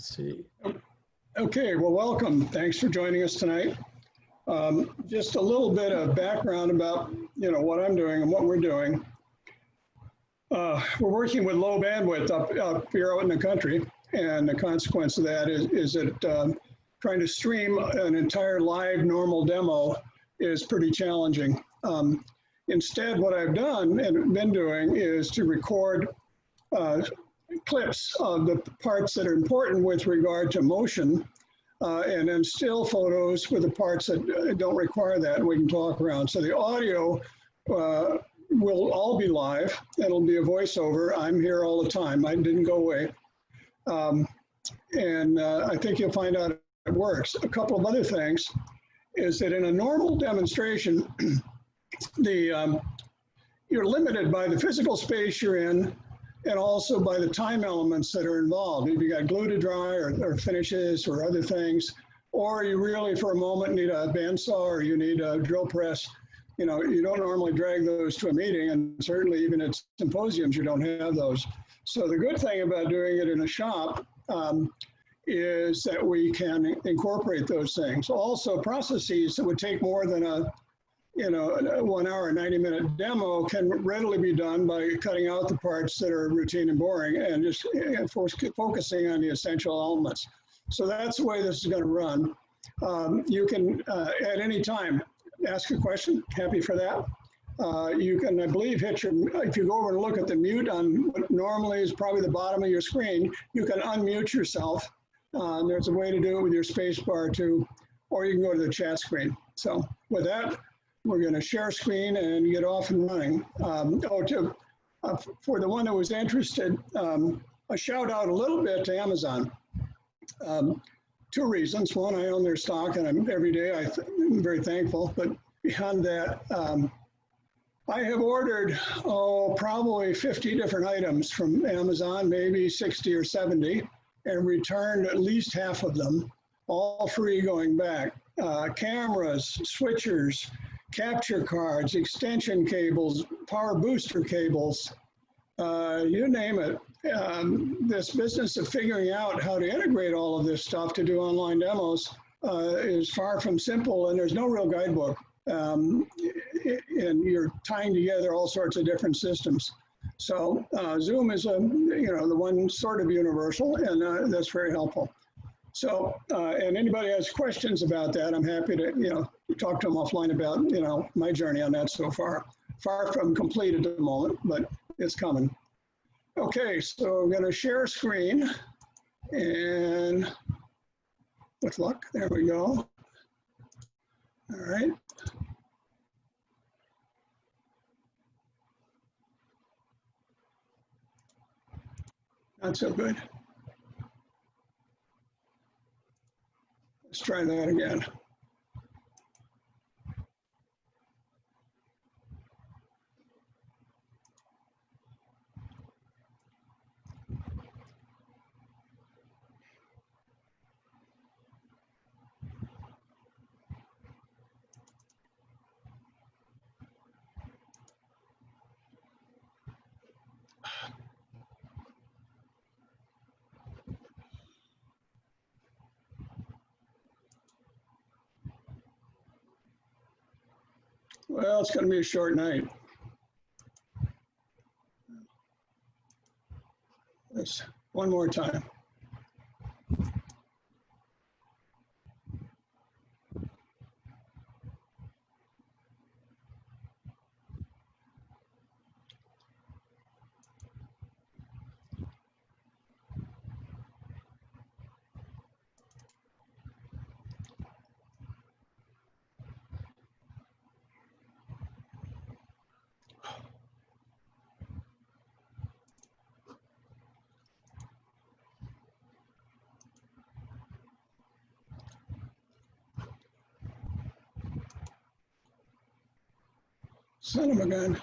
Let's see. Okay, well, welcome. Thanks for joining us tonight. Just a little bit of background about, what I'm doing and what we're doing. We're working with low bandwidth up here out in the country, and the consequence of that is that trying to stream an entire live normal demo is pretty challenging. Instead, what I've done and been doing is to record clips of the parts that are important with regard to motion, and then still photos with the parts that don't require that, and we can talk around. So the audio will all be live. It'll be a voiceover. I'm here all the time. I didn't go away. And I think you'll find out it works. A couple of other things is that in a normal demonstration, you're limited by the physical space you're in, and also by the time elements that are involved. If you got glue to dry or finishes or other things, or you really for a moment need a bandsaw or you need a drill press, you don't normally drag those to a meeting, and certainly even at symposiums you don't have those. So the good thing about doing it in a shop is that we can incorporate those things. Also, processes that would take more than a 1 hour, 90-minute demo can readily be done by cutting out the parts that are routine and boring and just focusing on the essential elements. So that's the way this is going to run. You can, at any time, ask a question. Happy for that. You can, I believe, if you go over and look at the mute on what normally is probably the bottom of your screen, you can unmute yourself. There's a way to do it with your space bar too, or you can go to the chat screen. So with that, we're going to share screen and get off and running. For the one that was interested, a shout out a little bit to Amazon. 2 reasons. One, I own their stock, and every day I'm very thankful. But beyond that, I have ordered, probably 50 different items from Amazon, maybe 60 or 70, and returned at least half of them, all free going back. Cameras, switchers, capture cards, extension cables, power booster cables, you name it. This business of figuring out how to integrate all of this stuff to do online demos is far from simple, and there's no real guidebook. And you're tying together all sorts of different systems. So Zoom is the one sort of universal, and that's very helpful. So, and anybody has questions about that, I'm happy to, talk to them offline about, my journey on that so far. Far from complete at the moment, but it's coming. Okay, so I'm going to share screen, and with luck, there we go. All right. Not so good. Let's try that again. Well, it's going to be a short night. Let's one more time. Son of a gun.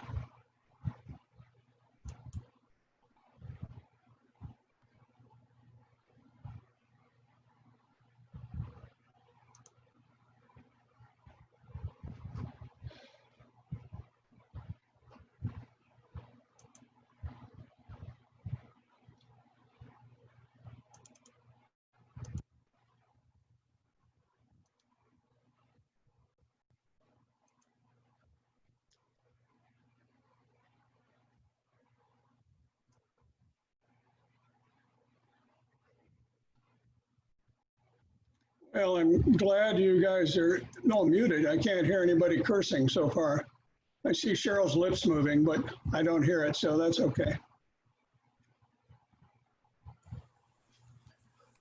Well, I'm glad you guys are, no, muted. I can't hear anybody cursing so far. I see Cheryl's lips moving, but I don't hear it, so that's okay.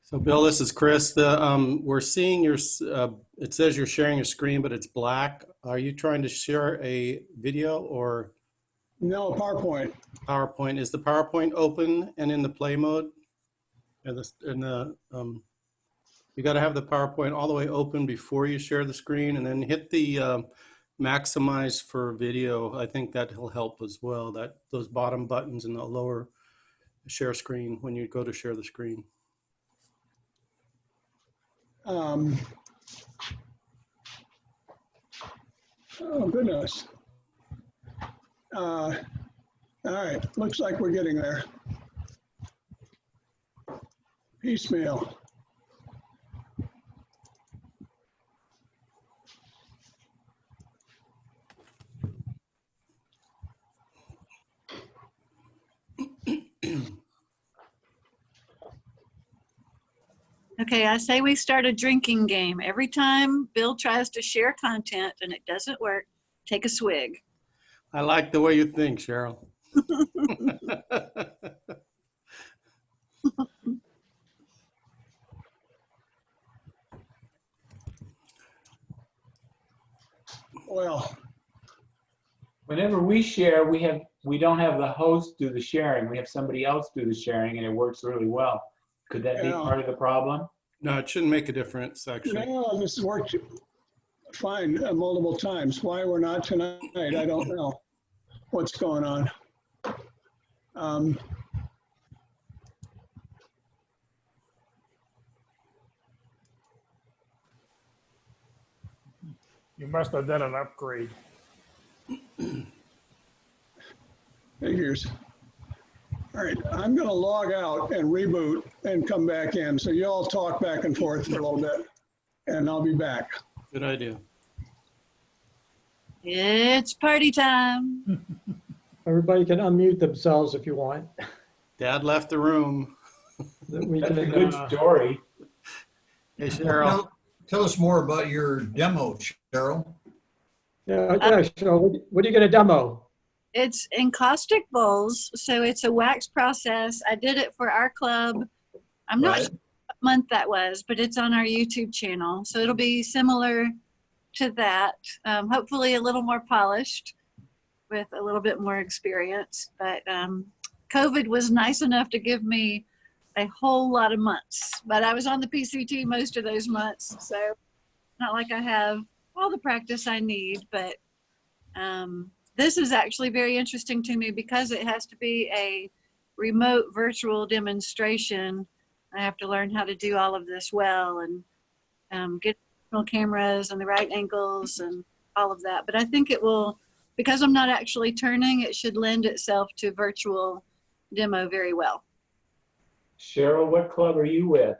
So Bill, this is Chris. We're seeing your, it says you're sharing a screen, but it's black. Are you trying to share a video or No, PowerPoint. PowerPoint? Is the PowerPoint open and in the play mode? You got to have the PowerPoint all the way open before you share the screen, and then hit the maximize for video. I think that'll help as well. Those bottom buttons in the lower share screen when you go to share the screen. Oh, goodness. All right, looks like we're getting there. Piecemeal. Okay, I say we start a drinking game. Every time Bill tries to share content and it doesn't work, take a swig. I like the way you think, Cheryl. Well, whenever we share, we don't have the host do the sharing. We have somebody else do the sharing, and it works really well. Could that be part of the problem? No, it shouldn't make a difference, actually. no, this has worked fine multiple times. Why we're not tonight, I don't know what's going on. You must have done an upgrade. Figures. All right, I'm going to log out and reboot and come back in. So you all talk back and forth for a little bit, and I'll be back. Good idea. It's party time. Everybody can unmute themselves if you want. Dad left the room. We That's a can, good story. Hey, Cheryl. Tell us more about your demo, Cheryl. yeah, sure. What are you going to demo? It's encaustic bowls, so it's a wax process. I did it for our club. I'm not sure what month that was, but it's on our YouTube channel. So it'll be similar to that. Hopefully a little more polished with a little bit more experience. But COVID was nice enough to give me a whole lot of months. But I was on the PCT most of those months, so not like I have all the practice I need. But this is actually very interesting to me because it has to be a remote virtual demonstration. I have to learn how to do all of this well and get cameras and the right angles and all of that. But I think it will, because I'm not actually turning, it should lend itself to virtual demo very well. Cheryl, what club are you with?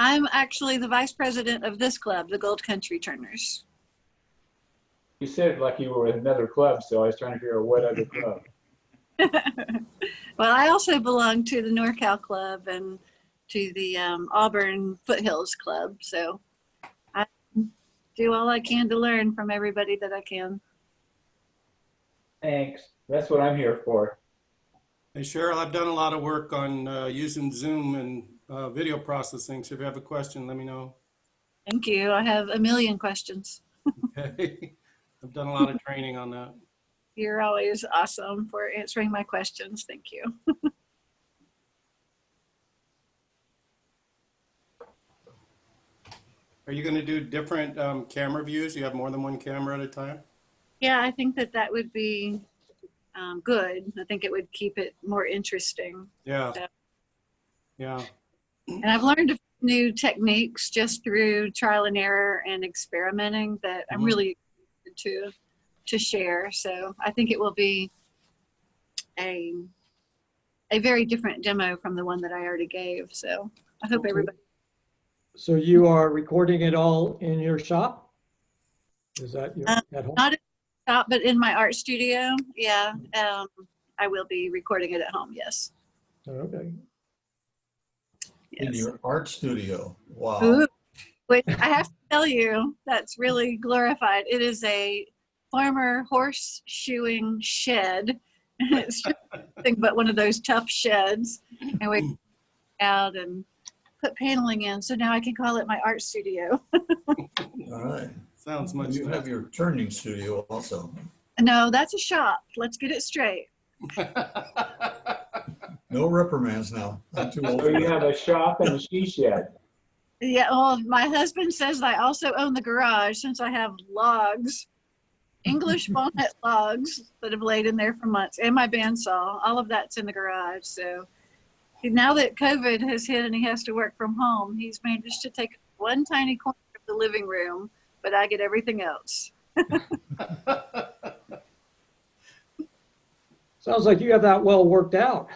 I'm actually the vice president of this club, the Gold Country Turners. You said like you were with another club, so I was trying to figure out what other club. Well, I also belong to the NorCal Club and to the Auburn Foothills Club. So I do all I can to learn from everybody that I can. Thanks. That's what I'm here for. Hey, Cheryl, I've done a lot of work on using Zoom and video processing. So if you have a question, let me know. Thank you. I have a million questions. Okay. I've done a lot of training on that. You're always awesome for answering my questions. Thank you. Are you going to do different camera views? You have more than one camera at a time? Yeah, I think that would be good. I think it would keep it more interesting. Yeah. So, yeah. and I've learned a few new techniques just through trial and error and experimenting that I'm really excited to share. So I think it will be a very different demo from the one that I already gave. So I hope everybody. So you are recording it all in your shop? Is that your at home? Not in the shop, but in my art studio. Yeah, I will be recording it at home. Yes. Okay. Yes. In your art studio. Wow. Ooh, which I have to tell you, that's really glorified. It is a farmer horseshoeing shed. It's just nothing but one of those tough sheds. And we go out and put paneling in. So now I can call it my art studio. All right. Sounds much You have your turning studio also. No, that's a shop. Let's get it straight. No reprimands now. I'm too old So for you that. have a shop and a she shed. Yeah, well, my husband says I also own the garage since I have logs, English walnut logs that have laid in there for months, and my bandsaw. All of that's in the garage. So now that COVID has hit and he has to work from home, he's managed to take one tiny corner of the living room, but I get everything else. Sounds like you have that well worked out.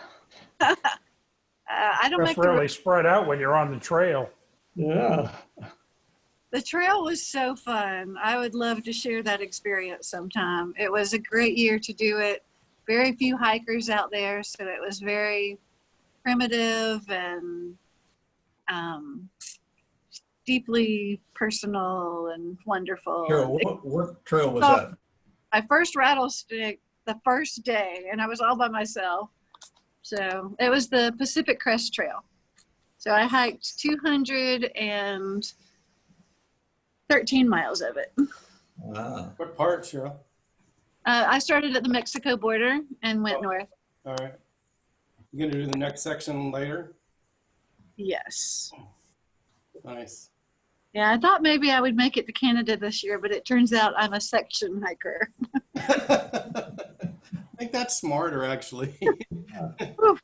I don't That's make the really spread out when you're on the trail. Yeah. The trail was so fun. I would love to share that experience sometime. It was a great year to do it. Very few hikers out there, so it was very primitive and deeply personal and wonderful. Carol, what trail was that? My first rattlesnake the first day, and I was all by myself. So it was the Pacific Crest Trail. So I hiked 213 miles of it. Ah, What part, Cheryl? I started at the Mexico border and went north. All right. You gonna do the next section later? Yes. Nice. Yeah, I thought maybe I would make it to Canada this year, but it turns out I'm a section hiker. I think that's smarter, actually.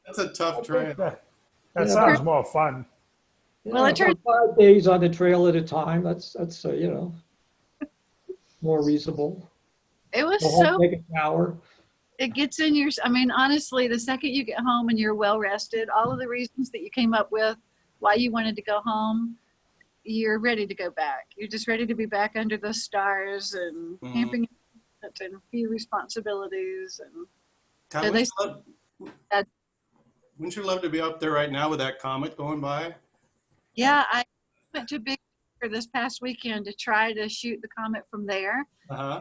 That's a tough trail. That Yeah. sounds more fun. Well, it turned- about 5 days on the trail at a time. That's you know, more reasonable. It was Go home, so, take a shower. it gets in your, I mean, honestly, the second you get home and you're well rested, all of the reasons that you came up with why you wanted to go home, you're ready to go back. You're just ready to be back under the stars and camping and few responsibilities. And Tom, So they- wouldn't you love to be up there right now with that comet going by? yeah, I went to Big Sur this past weekend to try to shoot the comet from there. Uh-huh.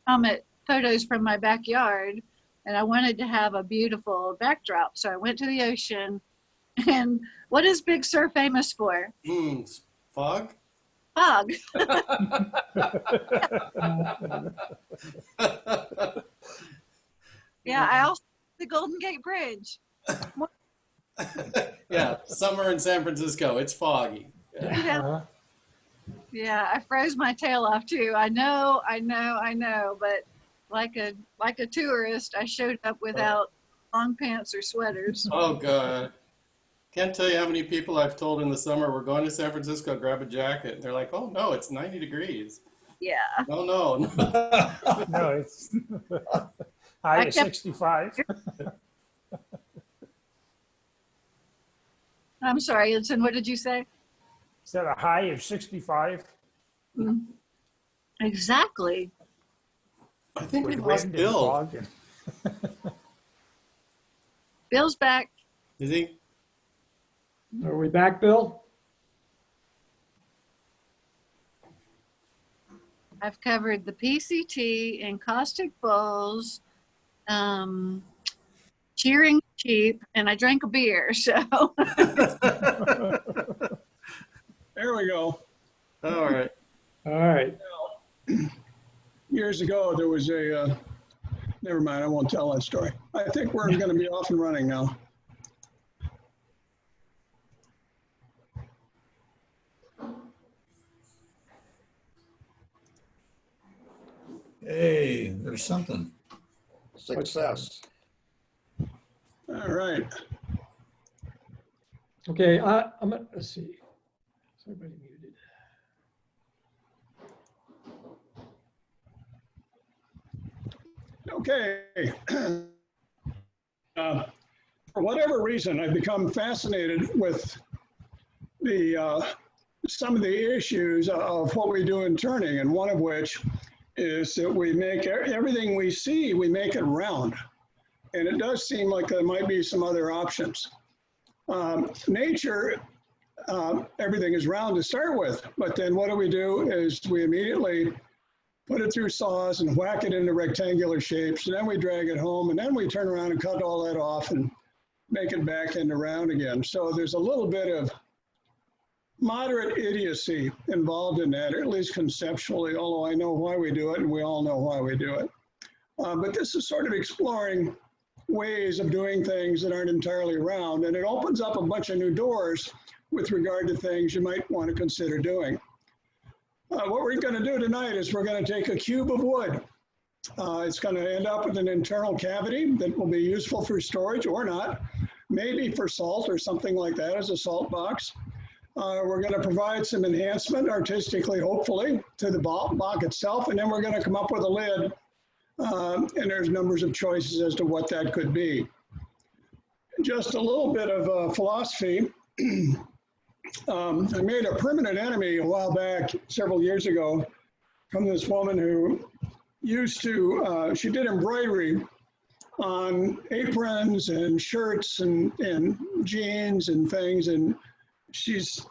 Comet photos from my backyard, and I wanted to have a beautiful backdrop. So I went to the ocean. And what is Big Sur famous for? Fog? Fog. Yeah, I also the Golden Gate Bridge. Yeah, summer in San Francisco. It's foggy. Yeah. Yeah. Yeah, I froze my tail off too. I know, but like a tourist, I showed up without long pants or sweaters. Oh, God. Can't tell you how many people I've told in the summer, we're going to San Francisco, grab a jacket. And they're like, oh, no, it's 90 degrees. Yeah. No. No, it's high I of kept- 65. I'm sorry, Edson, what did you say? Is that a high of 65? Exactly. I think we With lost wind and Bill. fog and- Bill's back. Is he? Are we back, Bill? I've covered the PCT, encaustic bowls, cheering sheep, and I drank a beer. So There we go. All right. All right. Years ago, there was a, never mind, I won't tell that story. I think we're going to be off and running now. hey, there's something. Success. All right. Okay, let's see. Is everybody muted? Okay. For whatever reason, I've become fascinated with the some of the issues of what we do in turning, and one of which is that we make everything we see, we make it round. And it does seem like there might be some other options. Nature everything is round to start with. But then what do is we immediately put it through saws and whack it into rectangular shapes. And then we drag it home and then we turn around and cut all that off and make it back into round again. So there's a little bit of moderate idiocy involved in that, or at least conceptually, although I know why we do it and we all know why we do it. But this is sort of exploring ways of doing things that aren't entirely round, and it opens up a bunch of new doors with regard to things you might want to consider doing. What we're going to do tonight is we're going to take a cube of wood. It's going to end up with an internal cavity that will be useful for storage or not, maybe for salt or something like that as a salt box. We're going to provide some enhancement artistically, hopefully, to the block itself, and then we're going to come up with a lid, and there's numbers of choices as to what that could be. Just a little bit of philosophy. I made a permanent enemy a while back, several years ago, from this woman who used to, she did embroidery on aprons and shirts and jeans and things, and she's,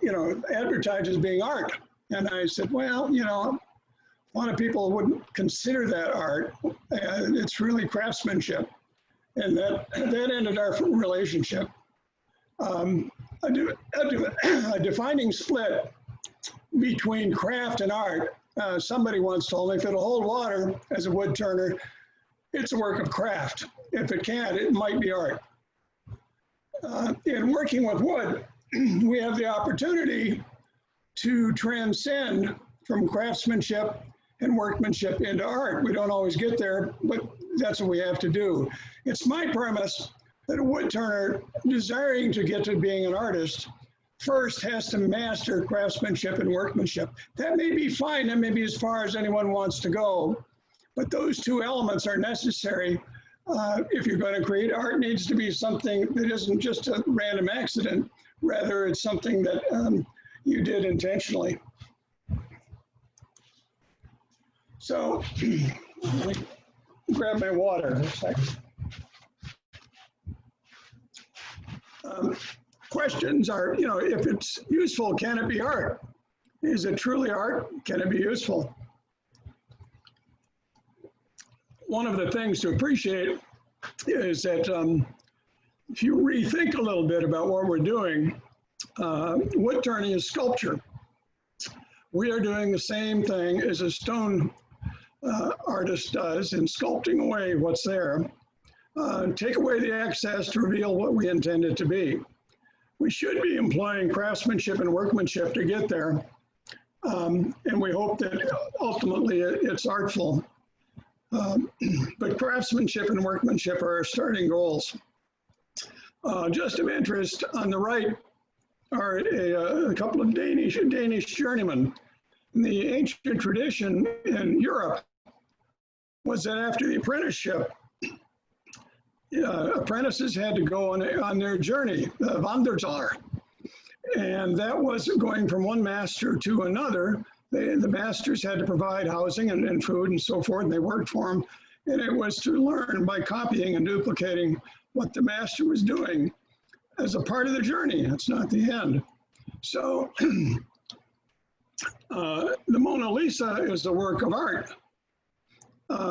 advertised as being art. And I said, well, a lot of people wouldn't consider that art. It's really craftsmanship. And that ended our relationship. A defining split between craft and art. Somebody once told me if it'll hold water as a wood turner, it's a work of craft. If it can't, it might be art. In working with wood, we have the opportunity to transcend from craftsmanship and workmanship into art. We don't always get there, but that's what we have to do. It's my premise that a wood turner desiring to get to being an artist first has to master craftsmanship and workmanship. That may be fine, that may be as far as anyone wants to go, but those two elements are necessary. If you're going to create art, needs to be something that isn't just a random accident, rather it's something that you did intentionally. So, let me grab my water in a second. Questions are, if it's useful, can it be art? Is it truly art? Can it be useful? One of the things to appreciate is that if you rethink a little bit about what we're doing, wood turning is sculpture. We are doing the same thing as a stone artist does in sculpting away what's there. Take away the excess to reveal what we intend it to be. We should be employing craftsmanship and workmanship to get there. And we hope that ultimately it's artful. But craftsmanship and workmanship are our starting goals. Just of interest, on the right are a couple of Danish journeymen. In the ancient tradition in Europe was that after the apprenticeship, apprentices had to go on their journey, the Wanderjahr. And that was going from one master to another. The masters had to provide housing and food and so forth, and they worked for them. And it was to learn by copying and duplicating what the master was doing as a part of the journey. It's not the end. So the Mona Lisa is a work of art.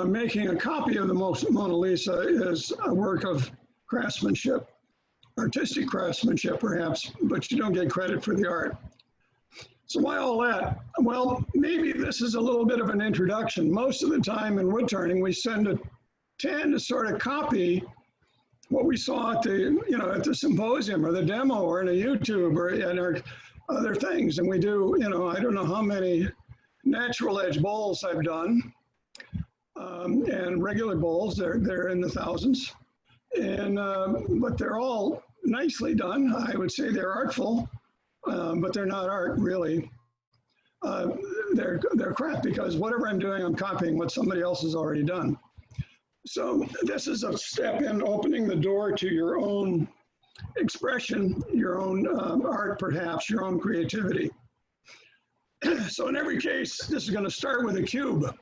Making a copy of the Mona Lisa is a work of craftsmanship, artistic craftsmanship perhaps, but you don't get credit for the art. So why all that? Well, maybe this is a little bit of an introduction. Most of the time in wood turning, we tend to sort of copy what we saw at the symposium or the demo or in a YouTube or in our other things. And we do, I don't know how many natural edge bowls I've done. And regular bowls, they're in the thousands, and but they're all nicely done. I would say they're artful, but they're not art really. They're crap because whatever I'm doing, I'm copying what somebody else has already done. So this is a step in opening the door to your own expression, your own art, perhaps your own creativity. So in every case, this is going to start with a cube.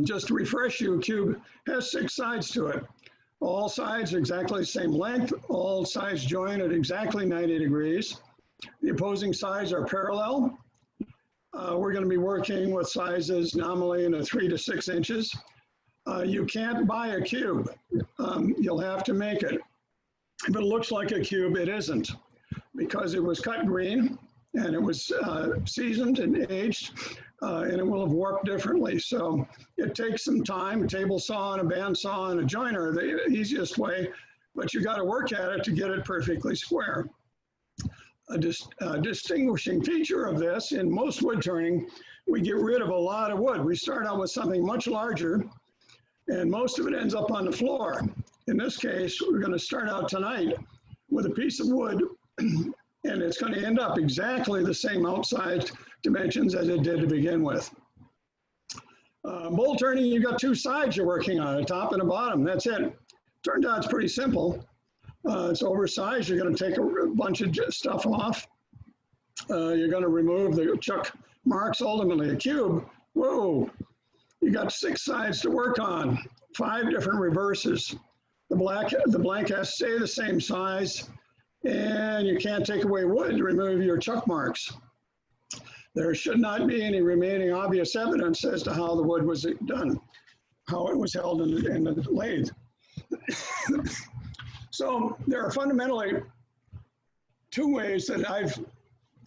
Just to refresh you, a cube has 6 sides to it. All sides are exactly the same length. All sides join at exactly 90 degrees. The opposing sides are parallel. We're going to be working with sizes nominally in the 3 to 6 inches. You can't buy a cube. You'll have to make it. If it looks like a cube, it isn't, because it was cut green and it was seasoned and aged, and it will have warped differently. So it takes some time. A table saw and a bandsaw and a joiner are the easiest way, but you got to work at it to get it perfectly square. A distinguishing feature of this, in most wood turning, we get rid of a lot of wood. We start out with something much larger, and most of it ends up on the floor. In this case, we're going to start out tonight with a piece of wood, and it's going to end up exactly the same outside dimensions as it did to begin with. Bolt turning, you've got 2 sides you're working on, a top and a bottom. That's it. Turned out it's pretty simple. It's oversized. You're going to take a bunch of stuff off. You're going to remove the chuck marks, ultimately a cube. Whoa, you got 6 sides to work on, 5 different reverses. The blank has to stay the same size, and you can't take away wood to remove your chuck marks. There should not be any remaining obvious evidence as to how the wood was done, how it was held in the lathe. So there are fundamentally 2 ways that I've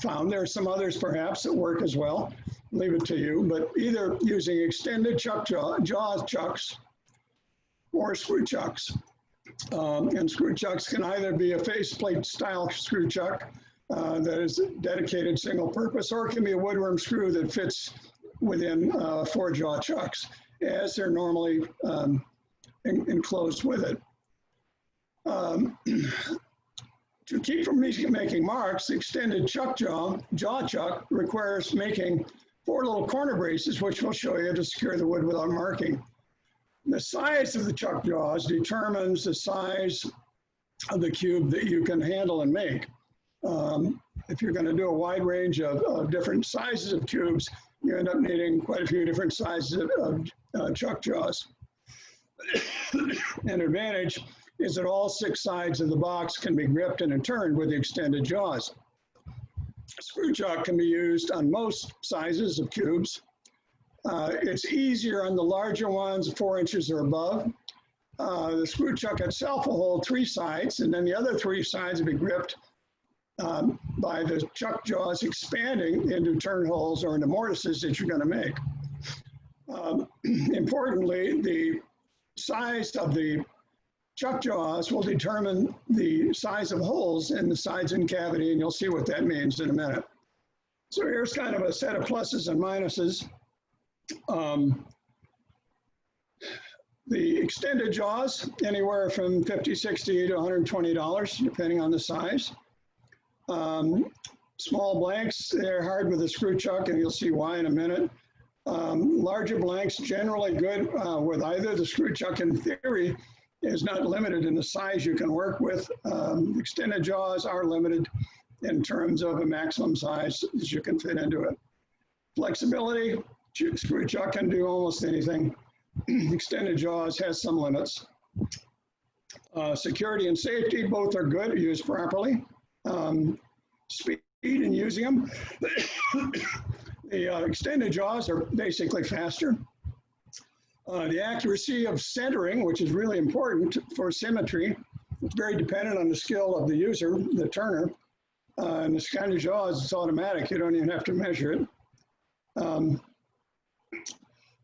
found. There are some others perhaps that work as well. Leave it to you, but either using extended chuck jaw chucks or screw chucks. And screw chucks can either be a faceplate style screw chuck that is dedicated single purpose, or it can be a woodworm screw that fits within 4 jaw chucks as they're normally enclosed with it. To keep from making marks, extended jaw chuck requires making 4 little corner braces, which we'll show you to secure the wood without marking. The size of the chuck jaws determines the size of the cube that you can handle and make. If you're going to do a wide range of different sizes of cubes, you end up needing quite a few different sizes of chuck jaws. An advantage is that all 6 sides of the box can be gripped and turned with the extended jaws. Screw chuck can be used on most sizes of cubes. It's easier on the larger ones, 4 inches or above. The screw chuck itself will hold 3 sides, and then the other 3 sides will be gripped by the chuck jaws expanding into turn holes or into mortises that you're going to make. Importantly, the size of the chuck jaws will determine the size of holes in the sides and cavity, and you'll see what that means in a minute. So here's kind of a set of pluses and minuses. The extended jaws, anywhere from $50, $60 to $120, depending on the size. Small blanks, they're hard with a screw chuck, and you'll see why in a minute. Larger blanks, generally good with either. The screw chuck, in theory, is not limited in the size you can work with. Extended jaws are limited in terms of a maximum size that you can fit into it. Flexibility, screw chuck can do almost anything. Extended jaws has some limits. Security and safety, both are good, used properly. Speed in using them. The extended jaws are basically faster. The accuracy of centering, which is really important for symmetry, it's very dependent on the skill of the user, the turner. And the extended jaws, it's automatic. You don't even have to measure it.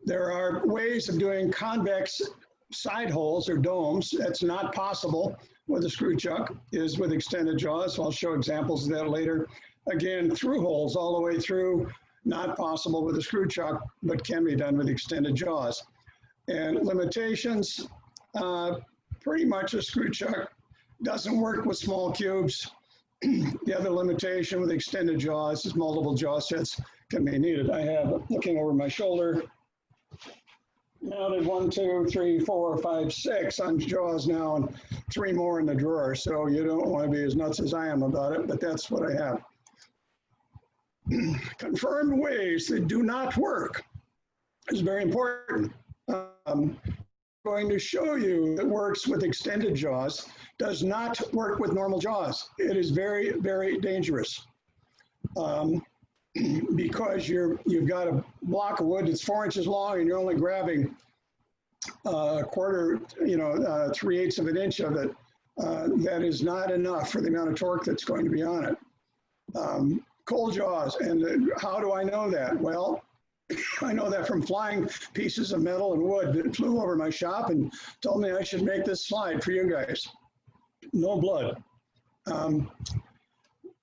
There are ways of doing convex side holes or domes. That's not possible with a screw chuck, is with extended jaws. I'll show examples of that later. Again, through holes all the way through, not possible with a screw chuck, but can be done with extended jaws. And limitations, pretty much a screw chuck doesn't work with small cubes. The other limitation with extended jaws is multiple jaw sets can be needed. I have, looking over my shoulder, mounted 1, 2, 3, 4, 5, 6 on jaws now, and 3 more in the drawer. So you don't want to be as nuts as I am about it, but that's what I have. Confirmed ways that do not work is very important. I'm going to show you that works with extended jaws, does not work with normal jaws. It is very, very dangerous. um, because you've got a block of wood that's 4 inches long and you're only grabbing a quarter, 3/8 of an inch of it. That is not enough for the amount of torque that's going to be on it. Cold jaws, and how do I know that? Well, I know that from flying pieces of metal and wood that flew over my shop and told me I should make this slide for you guys. No blood.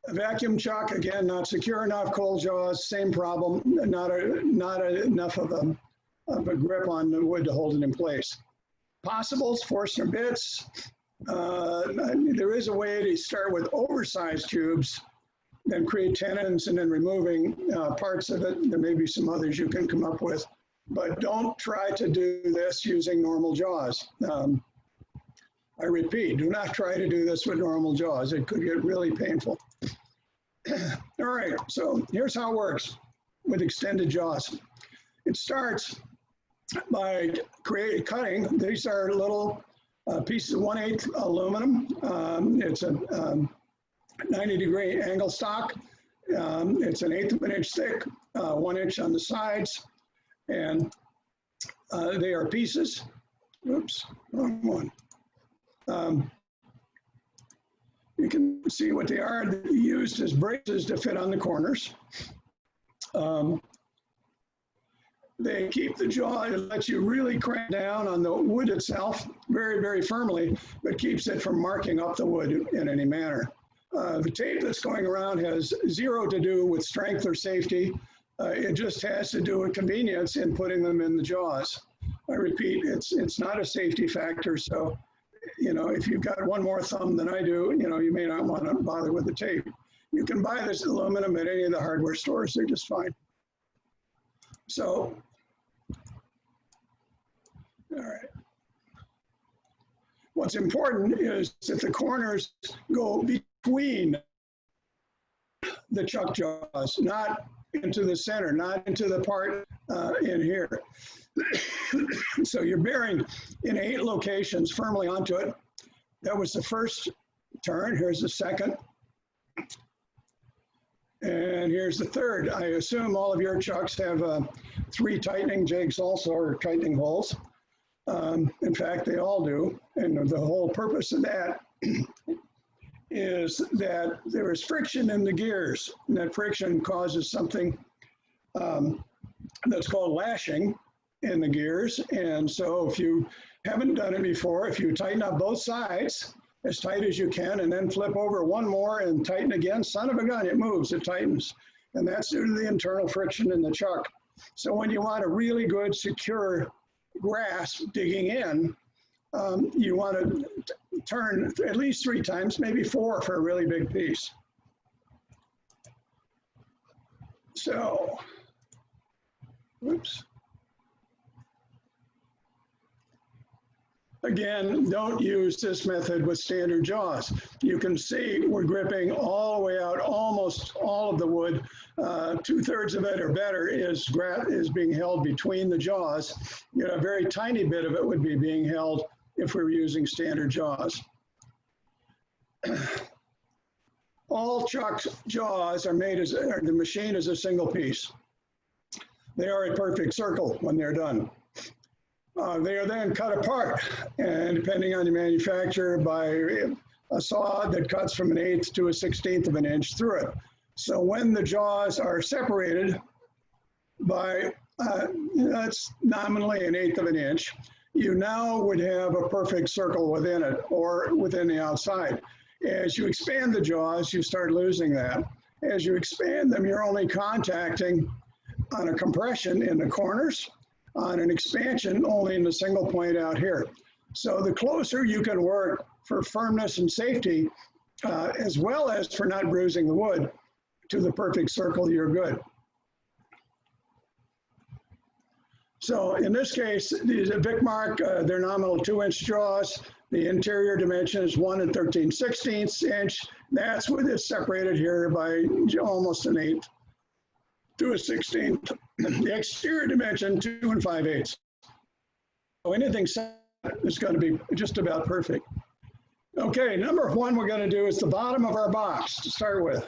A vacuum chuck, again, not secure enough. Cold jaws, same problem. Not enough of a grip on the wood to hold it in place. Possibles, Forstner bits. There is a way to start with oversized tubes, then create tenons, and then removing parts of it. There may be some others you can come up with, but don't try to do this using normal jaws. I repeat, do not try to do this with normal jaws. It could get really painful. All right, so here's how it works with extended jaws. It starts by cutting. These are little pieces of 1/8 aluminum. It's a 90-degree angle stock. It's 1/8 of an inch thick, 1 inch on the sides, and they are pieces. Oops, wrong one. You can see what they are. They're used as braces to fit on the corners. They keep the jaw, it lets you really crank down on the wood itself very, very firmly, but keeps it from marking up the wood in any manner. The tape that's going around has zero to do with strength or safety. It just has to do with convenience in putting them in the jaws. I repeat, it's not a safety factor, so if you've got one more thumb than I do, you may not want to bother with the tape. You can buy this aluminum at any of the hardware stores. They're just fine. So, all right. What's important is that the corners go between the chuck jaws, not into the center, not into the part in here. So you're bearing in 8 locations firmly onto it. That was the first turn. Here's the second. And here's the third. I assume all of your chucks have 3 tightening jigs also, or tightening holes. In fact, they all do. And the whole purpose of that is that there is friction in the gears. And that friction causes something that's called lashing in the gears. And so if you haven't done it before, if you tighten up both sides as tight as you can and then flip over one more and tighten again, son of a gun, it moves, it tightens. And that's due to the internal friction in the chuck. So when you want a really good, secure grasp digging in, you want to turn at least 3 times, maybe 4 for a really big piece. So, whoops. Again, don't use this method with standard jaws. You can see we're gripping all the way out, almost all of the wood. 2/3 of it or better is being held between the jaws. A very tiny bit of it would be being held if we were using standard jaws. All chuck jaws are made the machine is a single piece. They are a perfect circle when they're done. They are then cut apart, and depending on the manufacturer, by a saw that cuts from 1/8 to 1/16 of an inch through it. So when the jaws are separated by, that's nominally 1/8 of an inch, you now would have a perfect circle within it or within the outside. As you expand the jaws, you start losing that. As you expand them, you're only contacting on a compression in the corners, on an expansion only in the single point out here. So the closer you can work for firmness and safety, as well as for not bruising the wood, to the perfect circle, you're good. So in this case, these are Vicmark, they're nominal 2-inch jaws. The interior dimension is 1 13/16 inch. That's what is separated here by almost 1/8 to 1/16. The exterior dimension, 2 5/8. So anything set is going to be just about perfect. Okay, number 1 we're going to do is the bottom of our box to start with.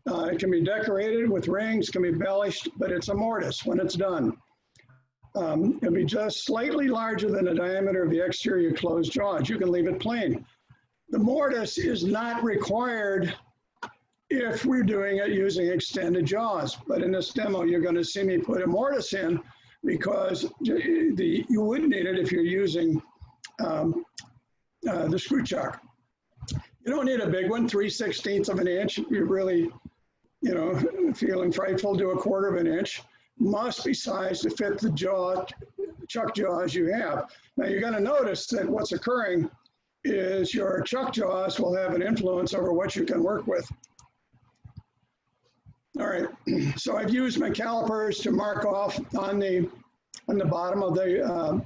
It can be decorated with rings, can be embellished, but it's a mortise when it's done. It'll be just slightly larger than the diameter of the exterior closed jaws. You can leave it plain. The mortise is not required if we're doing it using extended jaws. But in this demo, you're going to see me put a mortise in because you wouldn't need it if you're using the screw chuck. You don't need a big one, 3/16 of an inch. You're really, feeling frightful, do 1/4 of an inch. Must be sized to fit the chuck jaws you have. Now you're going to notice that what's occurring is your chuck jaws will have an influence over what you can work with. All right, so I've used my calipers to mark off on the bottom of the,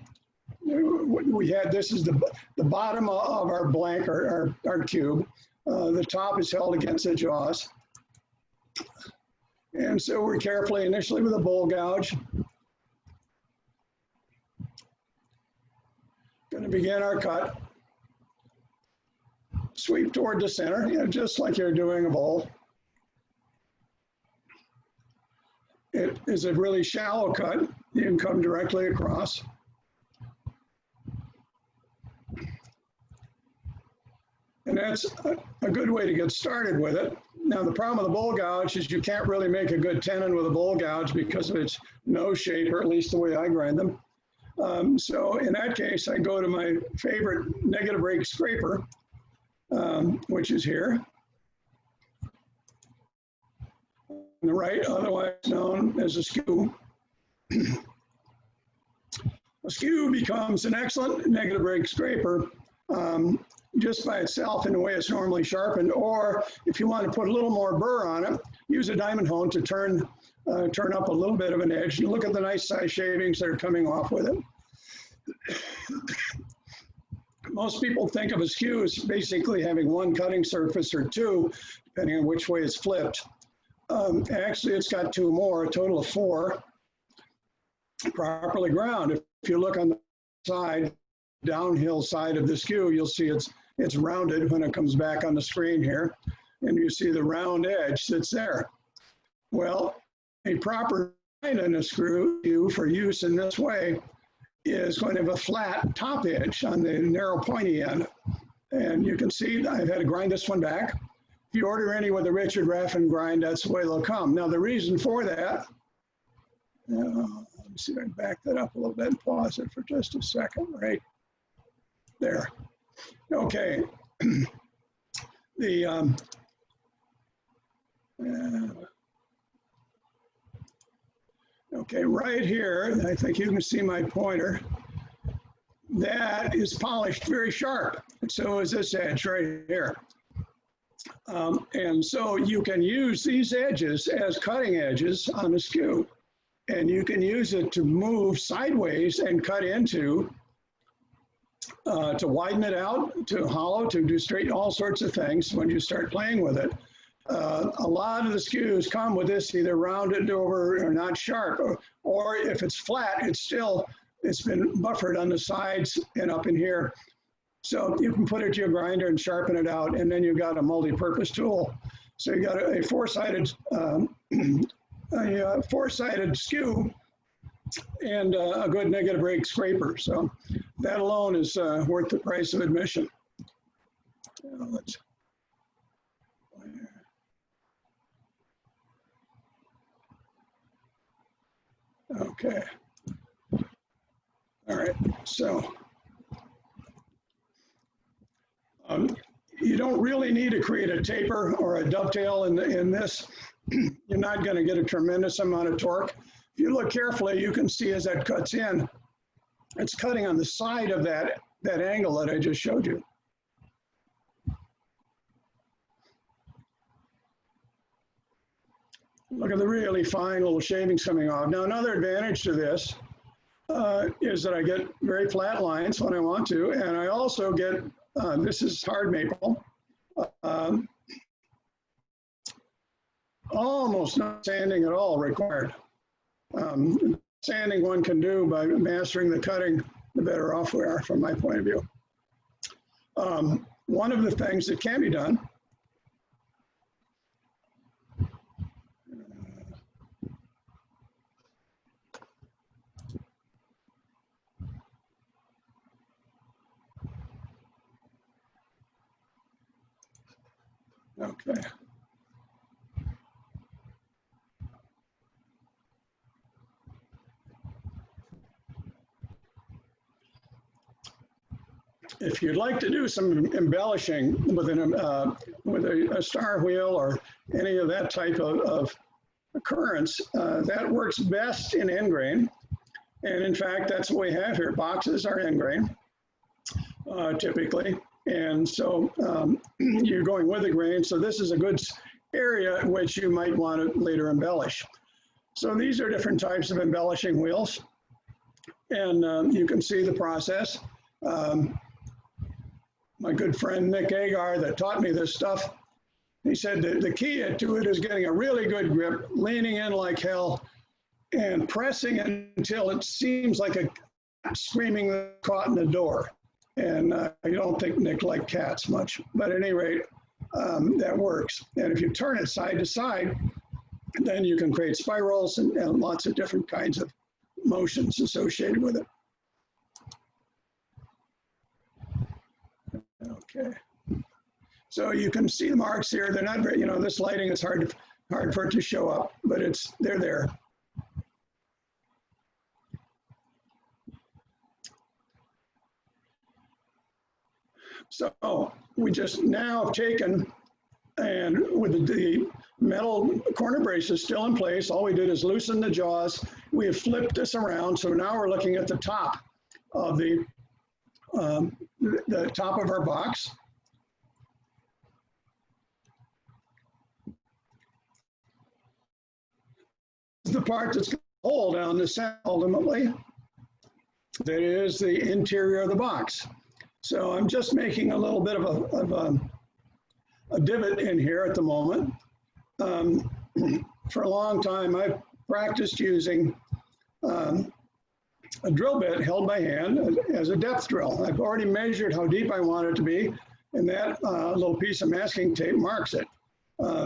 this is the bottom of our blank, our cube. The top is held against the jaws. And so we're carefully, initially with a bowl gouge, going to begin our cut. Sweep toward the center, just like you're doing a bowl. It is a really shallow cut. You can come directly across. And that's a good way to get started with it. Now, the problem with the bowl gouge is you can't really make a good tenon with a bowl gouge because of its nose shape, or at least the way I grind them. So in that case, I go to my favorite negative rake scraper, which is here. On the right, otherwise known as a skew. A skew becomes an excellent negative rake scraper just by itself in the way it's normally sharpened, or if you want to put a little more burr on it, use a diamond hone to turn up a little bit of an edge. You look at the nice size shavings that are coming off with it. Most people think of a skew as basically having one cutting surface or two, depending on which way it's flipped. Actually, it's got two more, a total of 4, properly ground. If you look on the side, downhill side of the skew, you'll see it's rounded when it comes back on the screen here, and you see the round edge that's there. Well, a proper line in a screw for use in this way is going to have a flat top edge on the narrow pointy end. And you can see I've had to grind this one back. If you order any with a Richard Raffin grind, that's the way they'll come. Now the reason for that, let me see if I can back that up a little bit and pause it for just a second, right there. Okay. Okay, right here, I think you can see my pointer. That is polished very sharp. And so is this edge right here. And so you can use these edges as cutting edges on a skew. And you can use it to move sideways and cut into, to widen it out, to hollow, to do straight, all sorts of things when you start playing with it. A lot of the skews come with this either rounded over or not sharp, or if it's flat, it's been buffered on the sides and up in here. So you can put it to your grinder and sharpen it out, and then you've got a multi-purpose tool. So you got a four-sided skew and a good negative rake scraper. So that alone is worth the price of admission. Okay. All right. So you don't really need to create a taper or a dovetail in this. You're not going to get a tremendous amount of torque. If you look carefully, you can see as that cuts in, it's cutting on the side of that angle that I just showed you. Look at the really fine little shavings coming off. Now, another advantage to this is that I get very flat lines when I want to, and I also get, this is hard maple, almost no sanding at all required. Sanding one can do by mastering the cutting, the better off we are from my point of view. One of the things that can be done Okay. If you'd like to do some embellishing with a star wheel or any of that type of occurrence, that works best in end grain. And in fact, that's what we have here. Boxes are end grain, typically. And so you're going with the grain. So this is a good area in which you might want to later embellish. So these are different types of embellishing wheels. And you can see the process. My good friend Nick Agar that taught me this stuff, he said that the key to it is getting a really good grip, leaning in like hell, and pressing until it seems like a cat screaming caught in the door. And I don't think Nick liked cats much, but at any rate, that works. And if you turn it side to side, then you can create spirals and lots of different kinds of motions associated with it. Okay. So you can see the marks here. They're not very, this lighting is hard for it to show up, but they're there. So we just now have taken, and with the metal corner braces still in place, all we did is loosen the jaws. We have flipped this around, so now we're looking at the top of the top of our box. The part that's going to hold down the center ultimately, that is the interior of the box. So I'm just making a little bit of a divot in here at the moment. For a long time, I've practiced using a drill bit held by hand as a depth drill. I've already measured how deep I want it to be, and that little piece of masking tape marks it.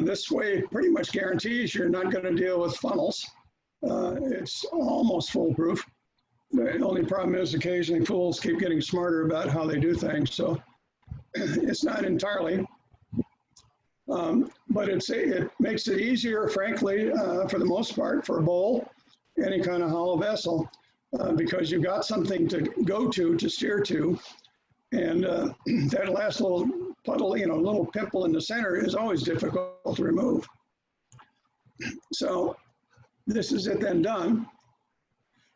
This way pretty much guarantees you're not going to deal with funnels. It's almost foolproof. The only problem is occasionally fools keep getting smarter about how they do things, so it's not entirely. But it makes it easier, frankly, for the most part, for a bowl, any kind of hollow vessel, because you've got something to go to steer to. And that last little puddle, little pimple in the center is always difficult to remove. So this is it then done.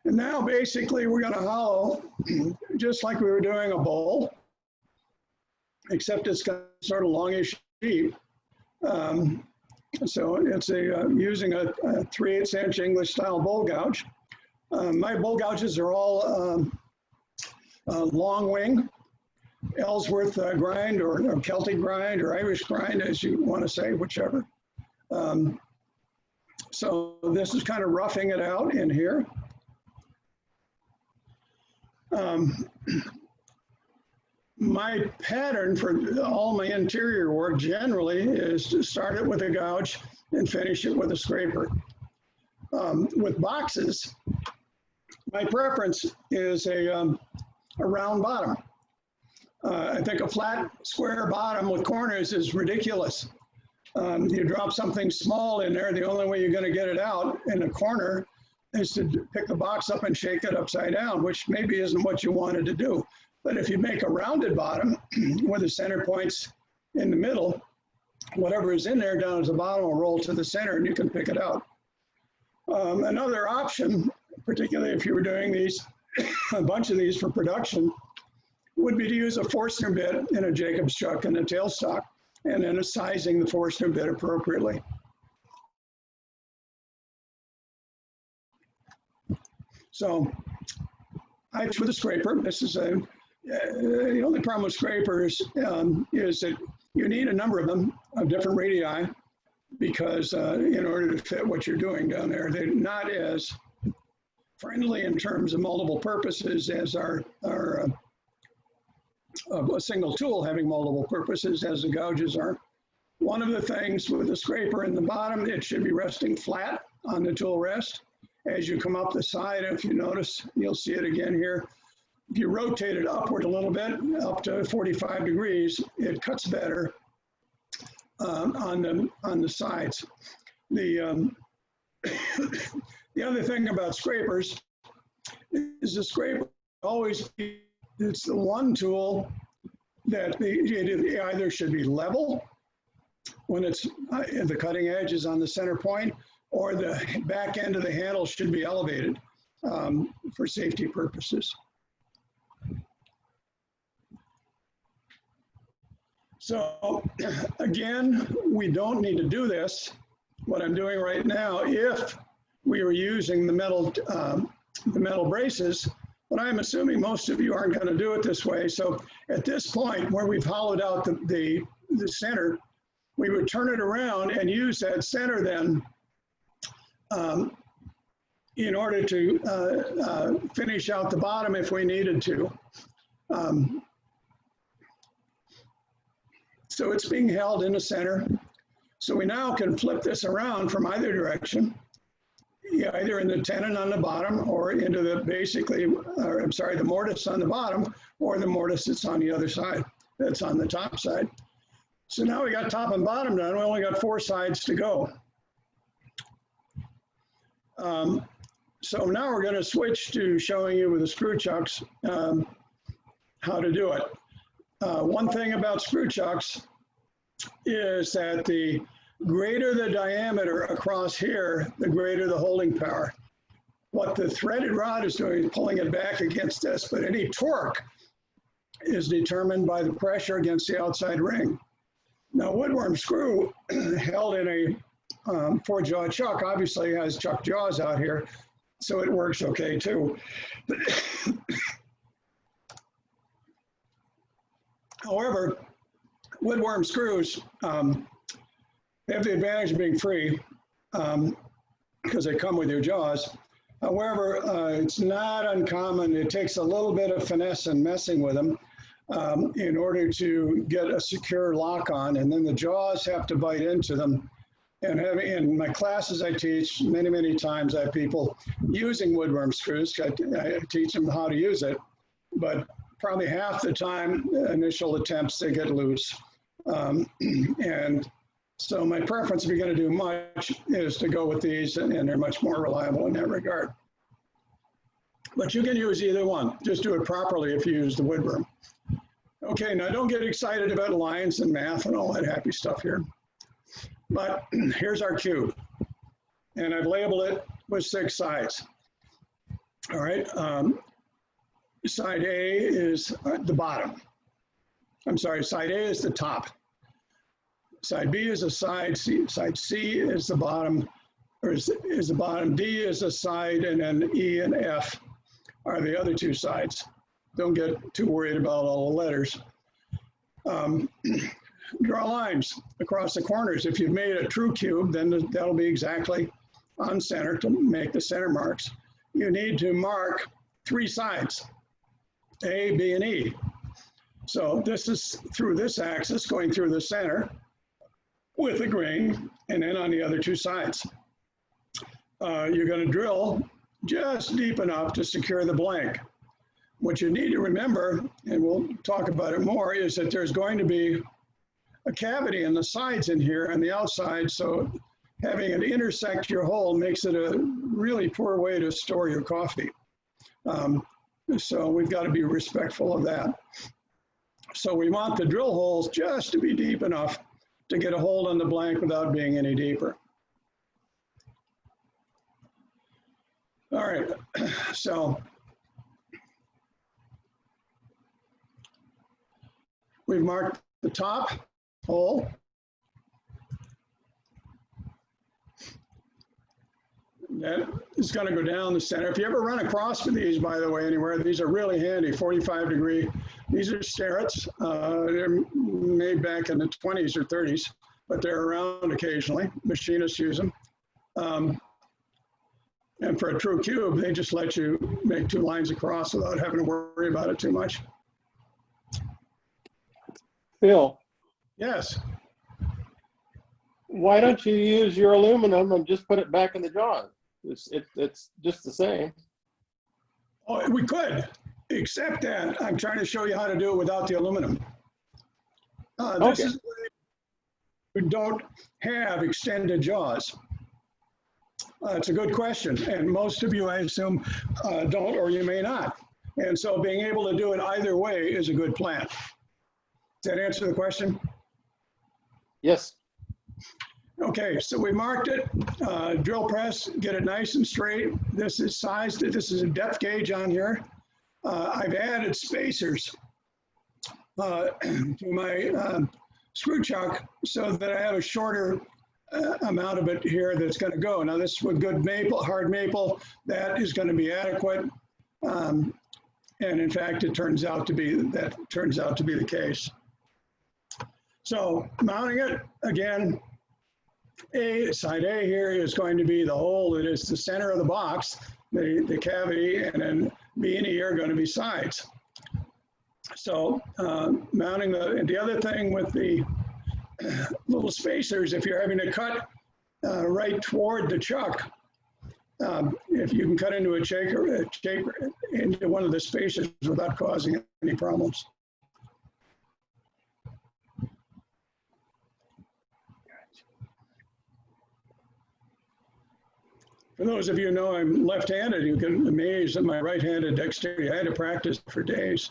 And now basically we're going to hollow just like we were doing a bowl, except it's got sort of longish sheet. So it's using a 3/8 inch English style bowl gouge. My bowl gouges are all long wing, Ellsworth grind or Celtic grind or Irish grind, as you want to say, whichever. So this is kind of roughing it out in here. My pattern for all my interior work generally is to start it with a gouge and finish it with a scraper. With boxes, my preference is a round bottom. I think a flat square bottom with corners is ridiculous. You drop something small in there, the only way you're going to get it out in a corner is to pick the box up and shake it upside down, which maybe isn't what you wanted to do. But if you make a rounded bottom with the center points in the middle, whatever is in there down at the bottom will roll to the center and you can pick it out. Another option, particularly if you were doing these, a bunch of these for production, would be to use a Forstner bit in a Jacob's chuck and a tailstock, and then sizing the Forstner bit appropriately. So I with a scraper. This is the only problem with scrapers is that you need a number of them of different radii because in order to fit what you're doing down there, they're not as friendly in terms of multiple purposes as a single tool having multiple purposes as the gouges are. One of the things with the scraper in the bottom, it should be resting flat on the tool rest. As you come up the side, if you notice, you'll see it again here. If you rotate it upward a little bit, up to 45 degrees, it cuts better. on the sides. The the other thing about scrapers is the scraper always, it's the one tool that it either should be level when it's the cutting edge is on the center point, or the back end of the handle should be elevated for safety purposes. So again, we don't need to do this. What I'm doing right now, if we were using the metal braces, but I'm assuming most of you aren't going to do it this way. So at this point where we've hollowed out the center, we would turn it around and use that center then in order to finish out the bottom if we needed to. So it's being held in the center. So we now can flip this around from either direction, either in the tenon on the bottom or into the the mortise on the bottom, or the mortise that's on the other side, that's on the top side. So now we got top and bottom done. We only got 4 sides to go. So now we're going to switch to showing you with the screw chucks how to do it. One thing about screw chucks is that the greater the diameter across here, the greater the holding power. What the threaded rod is doing is pulling it back against this, but any torque is determined by the pressure against the outside ring. Now, woodworm screw held in a 4-jaw chuck obviously has chuck jaws out here, so it works okay too. However, woodworm screws have the advantage of being free because they come with your jaws. However, it's not uncommon. It takes a little bit of finesse and messing with them in order to get a secure lock on, and then the jaws have to bite into them. And in my classes I teach, many times I have people using woodworm screws. I teach them how to use it, but probably half the time, initial attempts, they get loose. And so my preference, if you're going to do much, is to go with these, and they're much more reliable in that regard. But you can use either one. Just do it properly if you use the woodworm. Okay, now don't get excited about lines and math and all that happy stuff here. But here's our cube. And I've labeled it with 6 sides. All right. Side A is the bottom. I'm sorry, side A is the top. Side B is a side, side C is the bottom, or is the bottom, D is a side, and then E and F are the other 2 sides. Don't get too worried about all the letters. Draw lines across the corners. If you've made a true cube, then that'll be exactly on center to make the center marks. You need to mark 3 sides, A, B, and E. So this is through this axis, going through the center with a grain, and then on the other 2 sides. You're going to drill just deep enough to secure the blank. What you need to remember, and we'll talk about it more, is that there's going to be a cavity in the sides in here and the outside, so having it intersect your hole makes it a really poor way to store your coffee. So we've got to be respectful of that. So we want the drill holes just to be deep enough to get a hold on the blank without being any deeper. All right, so we've marked the top hole. That is going to go down the center. If you ever run across with these, by the way, anywhere, these are really handy, 45-degree. These are sterrets. They're made back in the 20s or 30s, but they're around occasionally. Machinists use them. And for a true cube, they just let you make 2 lines across without having to worry about it too much. Phil, Yes. why don't you use your aluminum and just put it back in the jar? It's just the same. Oh, we could, except that I'm trying to show you how to do it without the aluminum. Okay. who don't have extended jaws? It's a good question, and most of you, I assume, don't, or you may not. And so being able to do it either way is a good plan. Does that answer the question? Yes. Okay, so we marked it, drill press, get it nice and straight. This is sized, this is a depth gauge on here. I've added spacers to my screw chuck so that I have a shorter amount of it here that's going to go. Now this with good maple, hard maple, that is going to be adequate. And in fact, it turns out to be the case. So mounting it again, side A here is going to be the hole that is the center of the box, the cavity, and then B and E are going to be sides. So mounting the other thing with the little spacers, if you're having to cut right toward the chuck, if you can cut into a shaker into one of the spacers without causing any problems. For those of you who know I'm left-handed, you can amaze at my right-handed dexterity. I had to practice for days.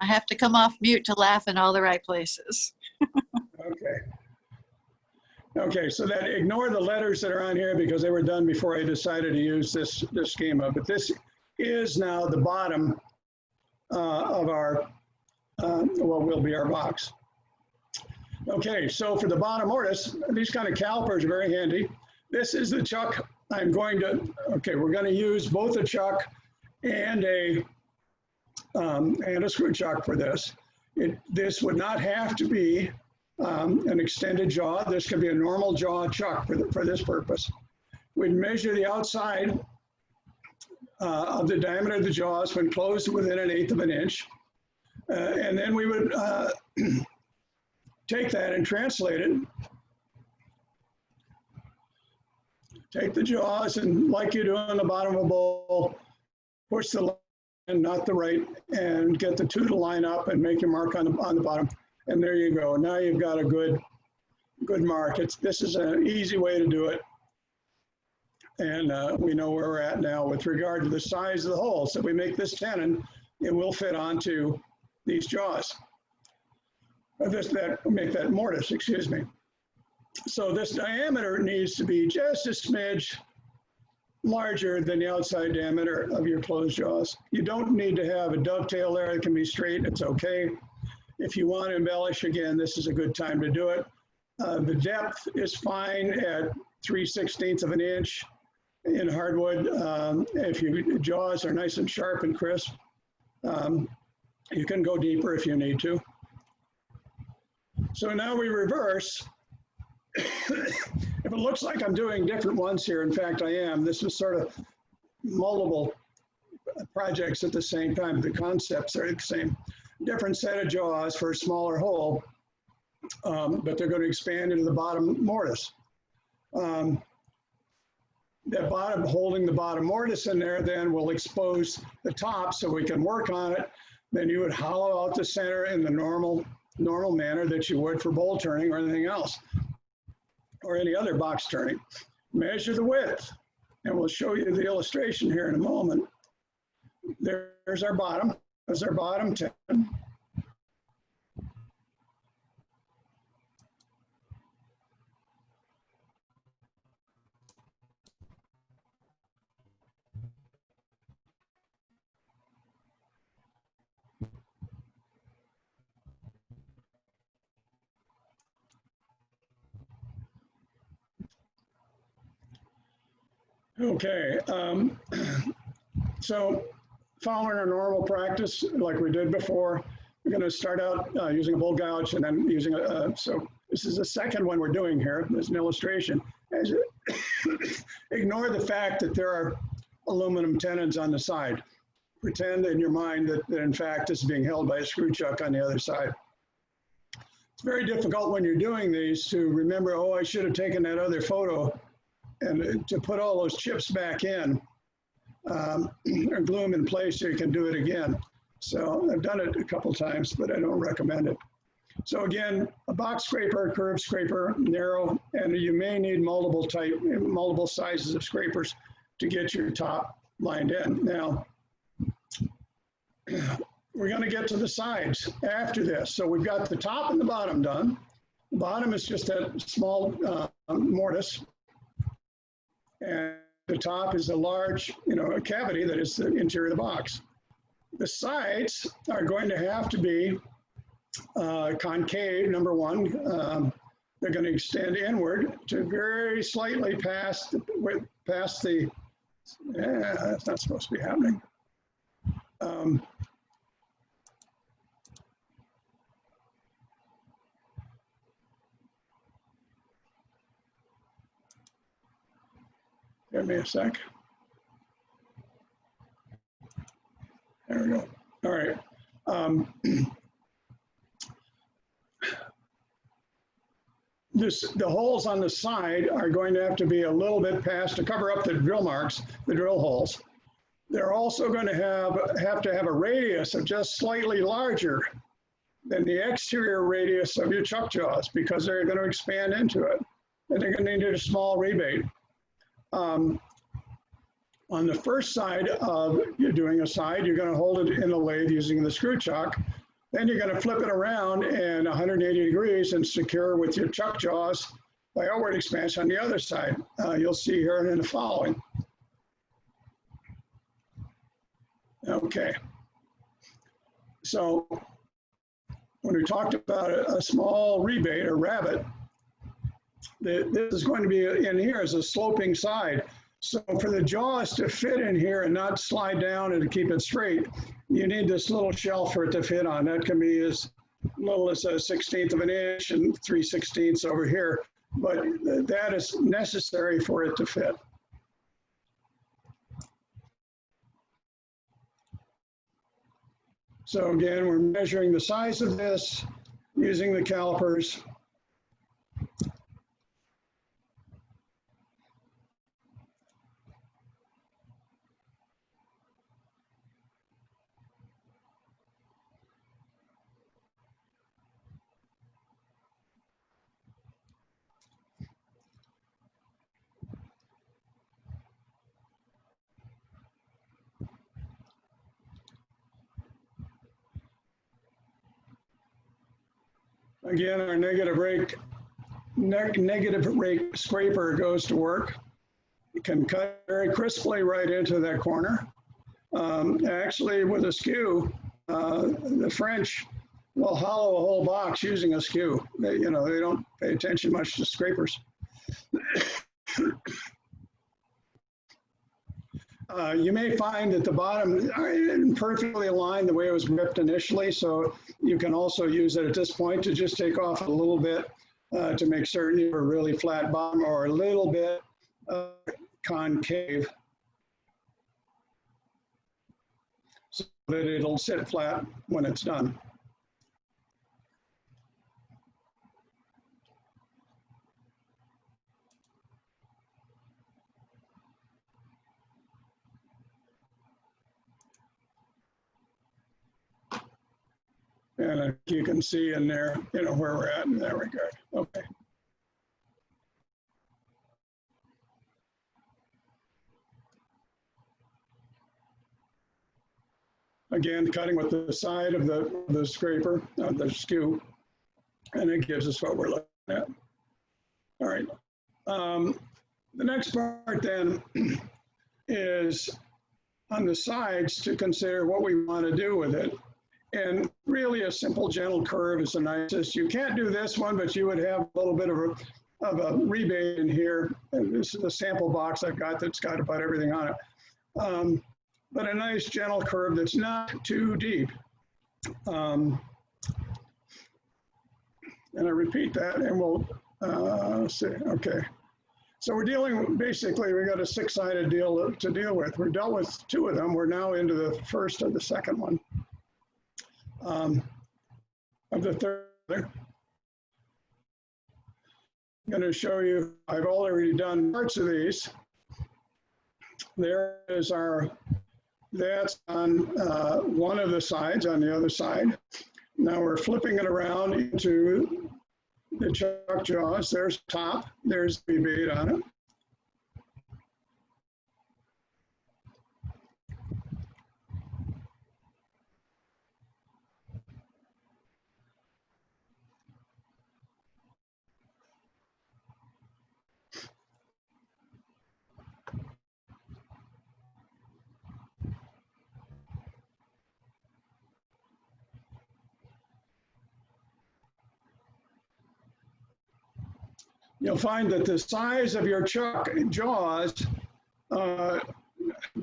I have to come off mute to laugh in all the right places. Okay. Okay, so that ignore the letters that are on here because they were done before I decided to use this schema. But this is now the bottom of our, what will be our box. Okay, so for the bottom mortise, these kind of calipers are very handy. This is the chuck I'm going to, okay, we're going to use both a chuck and a screw chuck for this. This would not have to be an extended jaw. This could be a normal jaw chuck for this purpose. We'd measure the outside of the diameter of the jaws when closed within 1/8 of an inch. And then we would take that and translate it. Take the jaws and like you do on the bottom of a bowl, push the left and not the right, and get the two to line up and make your mark on the bottom. And there you go. Now you've got a good mark. This is an easy way to do it. And we know where we're at now with regard to the size of the hole. So we make this tenon, it will fit onto these jaws. Make that mortise, excuse me. So this diameter needs to be just a smidge larger than the outside diameter of your closed jaws. You don't need to have a dovetail there. It can be straight, it's okay. If you want to embellish, again, this is a good time to do it. The depth is fine at 3/16 of an inch in hardwood. If your jaws are nice and sharp and crisp, you can go deeper if you need to. So now we reverse. If it looks like I'm doing different ones here, in fact I am. This is sort of multiple projects at the same time. The concepts are the same. Different set of jaws for a smaller hole, but they're going to expand into the bottom mortise. That bottom, holding the bottom mortise in there then will expose the top so we can work on it. Then you would hollow out the center in the normal manner that you would for bowl turning or anything else, or any other box turning. Measure the width, and we'll show you the illustration here in a moment. There's our bottom. There's our bottom tenon. Okay, so following our normal practice, like we did before, we're going to start out using a bowl gouge and then using so this is the second one we're doing here. There's an illustration. Ignore the fact that there are aluminum tenons on the side. Pretend in your mind that in fact this is being held by a screw chuck on the other side. It's very difficult when you're doing these to remember, oh, I should have taken that other photo, and to put all those chips back in. or glue them in place so you can do it again. So I've done it a couple times, but I don't recommend it. So again, a box scraper, curved scraper, narrow, and you may need multiple sizes of scrapers to get your top lined in. Now, we're going to get to the sides after this. So we've got the top and the bottom done. The bottom is just that small mortise, and the top is a large, a cavity that is the interior of the box. The sides are going to have to be concave, number one. They're going to extend inward to very slightly past the, that's not supposed to be happening. Give me a sec. There we go. All right. The holes on the side are going to have to be a little bit past to cover up the drill marks, the drill holes. They're also going to have a radius of just slightly larger than the exterior radius of your chuck jaws, because they're going to expand into it, and they're going to need a small rebate. On the first side of you're doing a side, you're going to hold it in the lathe using the screw chuck. Then you're going to flip it around and 180 degrees and secure with your chuck jaws by outward expansion on the other side. You'll see here in the following. Okay. So when we talked about a small rebate or rabbet, this is going to be in here as a sloping side. So for the jaws to fit in here and not slide down and to keep it straight, you need this little shelf for it to fit on. That can be as little as a 1/16 of an inch and 3/16 over here, but that is necessary for it to fit. So again, we're measuring the size of this using the calipers. Again, our negative rake scraper goes to work. You can cut very crisply right into that corner. Actually, with a skew, the French will hollow a whole box using a skew. They don't pay attention much to scrapers. You may find that the bottom isn't perfectly aligned the way it was ripped initially, so you can also use it at this point to just take off a little bit to make certain you have a really flat bottom or a little bit concave so that it'll sit flat when it's done. And you can see in there, where we're at in that regard. Okay. Again, cutting with the side of the scraper, the skew, and it gives us what we're looking at. All right. The next part then is on the sides to consider what we want to do with it. And really a simple gentle curve is the nicest. You can't do this one, but you would have a little bit of a rebate in here. And this is a sample box I've got that's got about everything on it. But a nice gentle curve that's not too deep. And I repeat that and we'll see, okay. So we're dealing, basically we got a 6-sided deal to deal with. We're dealt with 2 of them. We're now into the first of the second one. Of the third, I'm going to show you, I've already done parts of these. There is that's on one of the sides, on the other side. Now we're flipping it around into the chuck jaws. There's top, there's the bait on it. You'll find that the size of your chuck jaws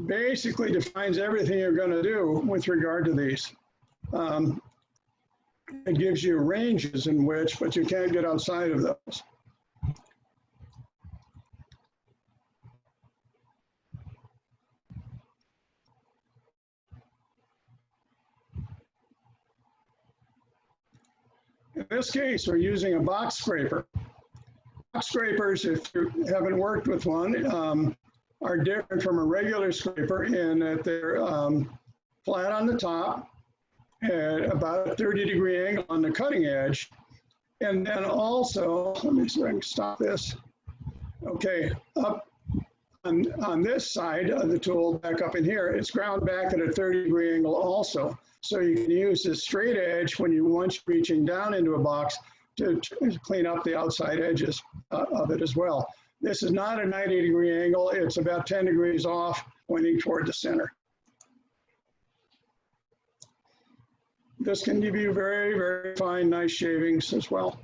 basically defines everything you're going to do with regard to these. It gives you ranges in which, but you can't get outside of those. In this case, we're using a box scraper. Box scrapers, if you haven't worked with one, are different from a regular scraper in that they're flat on the top at about a 30-degree angle on the cutting edge. And then also, let me see if I can stop this. Okay, up on this side of the tool, back up in here, it's ground back at a 30-degree angle also. So you can use this straight edge when once reaching down into a box to clean up the outside edges of it as well. This is not a 90-degree angle. It's about 10 degrees off, pointing toward the center. This can give you very, very fine, nice shavings as well.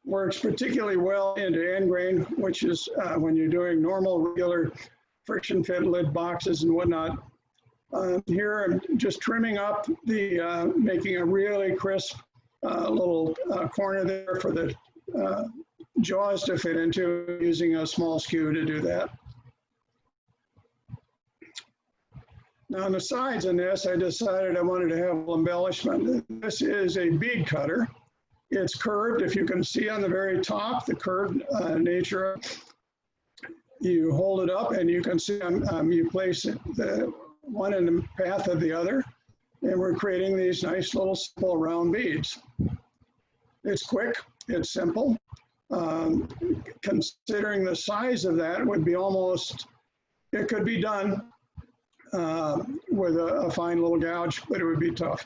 Works particularly well into end grain, which is when you're doing normal, regular friction fit lid boxes and whatnot. Here I'm just trimming up the, making a really crisp little corner there for the jaws to fit into, using a small skew to do that. Now on the sides in this, I decided I wanted to have a little embellishment. This is a bead cutter. It's curved. If you can see on the very top, the curved nature. You hold it up and you can see you place the one in the path of the other, and we're creating these nice little simple round beads. It's quick, it's simple. Considering the size of that, it would be almost, it could be done with a fine little gouge, but it would be tough.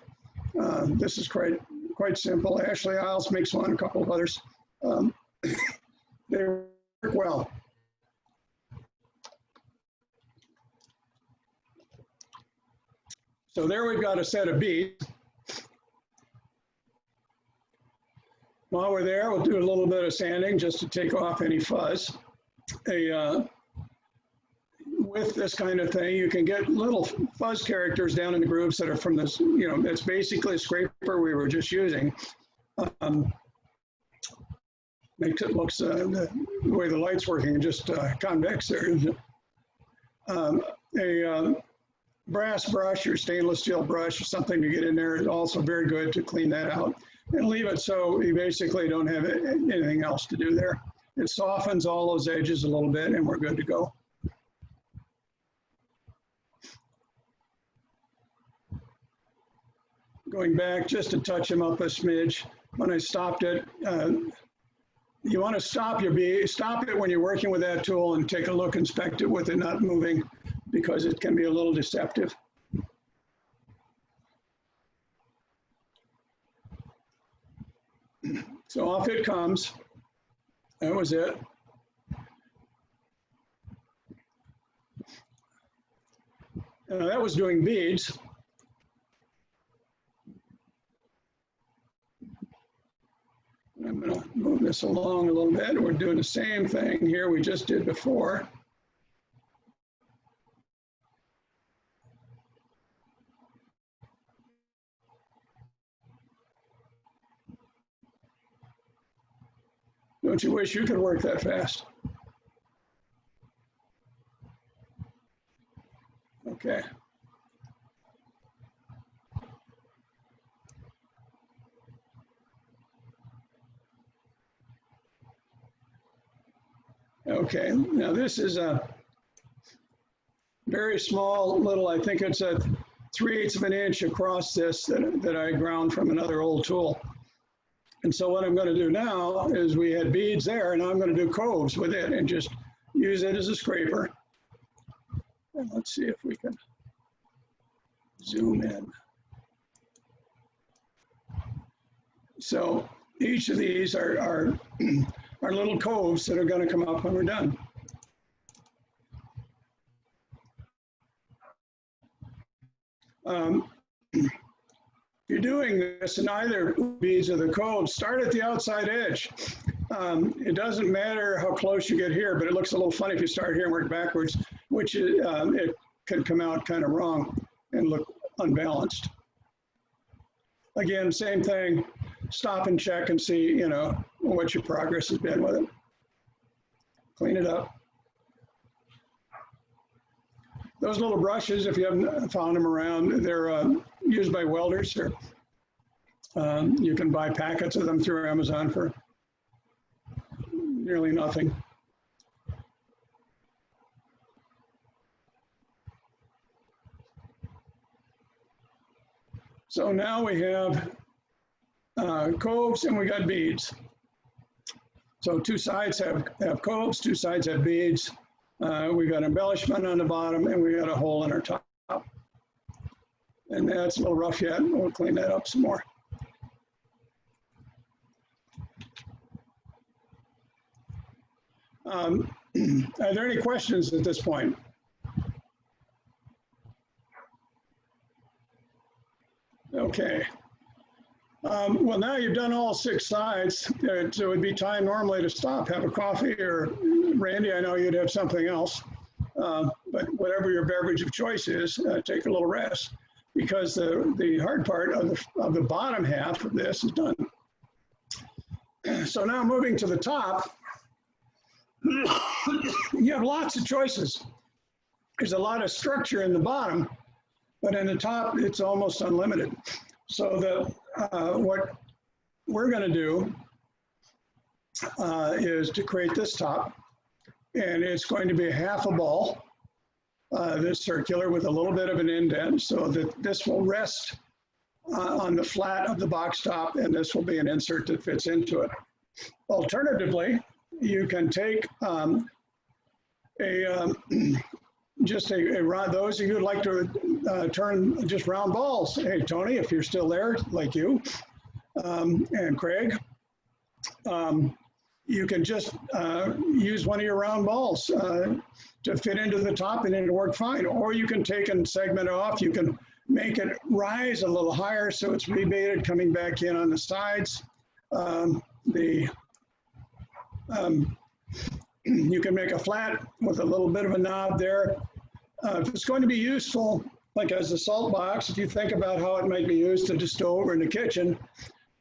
This is quite simple. Ashley Isles makes one, a couple of others. They work well. So there we've got a set of beads. While we're there, we'll do a little bit of sanding just to take off any fuzz. With this kind of thing, you can get little fuzz characters down in the grooves that are from this, it's basically a scraper we were just using. Makes it looks, the way the light's working, just convex there. A brass brush or stainless steel brush or something to get in there is also very good to clean that out. And leave it so you basically don't have anything else to do there. It softens all those edges a little bit and we're good to go. Going back just to touch them up a smidge. When I stopped it, you want to stop it when you're working with that tool and take a look, inspect it with it not moving, because it can be a little deceptive. So off it comes. That was it. That was doing beads. I'm going to move this along a little bit. We're doing the same thing here we just did before. Don't you wish you could work that fast? Okay. Okay, now this is a very small little, I think it's a 3/8 of an inch across this that I ground from another old tool. And so what I'm going to do now is we had beads there, and I'm going to do coves with it and just use it as a scraper. And let's see if we can zoom in. So each of these are little coves that are going to come up when we're done. If you're doing this in either beads or the cove, start at the outside edge. It doesn't matter how close you get here, but it looks a little funny if you start here and work backwards, which it can come out kind of wrong and look unbalanced. Again, same thing, stop and check and see, you know, what your progress has been with it. Clean it up. Those little brushes, if you haven't found them around, they're used by welders. Or, you can buy packets of them through Amazon for nearly nothing. So now we have coves and we got beads. So two sides have coves, two sides have beads. We got embellishment on the bottom and we got a hole in our top. And that's a little rough yet. We'll clean that up some more. Are there any questions at this point? Okay. Well, now you've done all 6 sides, so it would be time normally to stop, have a coffee, or Randy, I know you'd have something else, but whatever your beverage of choice is, take a little rest, because the hard part of the bottom half of this is done. So now moving to the top, you have lots of choices. There's a lot of structure in the bottom, but in the top, it's almost unlimited. So what we're going to do is to create this top, and it's going to be half a ball, this circular with a little bit of an indent, so that this will rest on the flat of the box top, and this will be an insert that fits into it. Alternatively, you can take just a round, those of you who'd like to turn just round balls. Hey, Tony, if you're still there, like you, and Craig, you can just use one of your round balls to fit into the top and it'll work fine. Or you can take and segment it off. You can make it rise a little higher so it's rebated coming back in on the sides. You can make a flat with a little bit of a knob there. If it's going to be useful, like as a salt box, if you think about how it might be used to just stow over in the kitchen,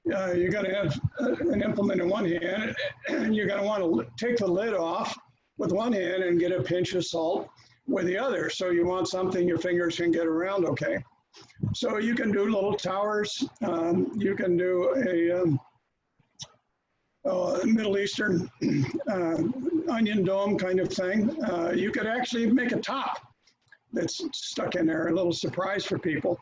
you're going to have an implement in one hand, and you're going to want to take the lid off with one hand and get a pinch of salt with the other. So you want something your fingers can get around okay. So you can do little towers. You can do a Middle Eastern onion dome kind of thing. You could actually make a top that's stuck in there, a little surprise for people.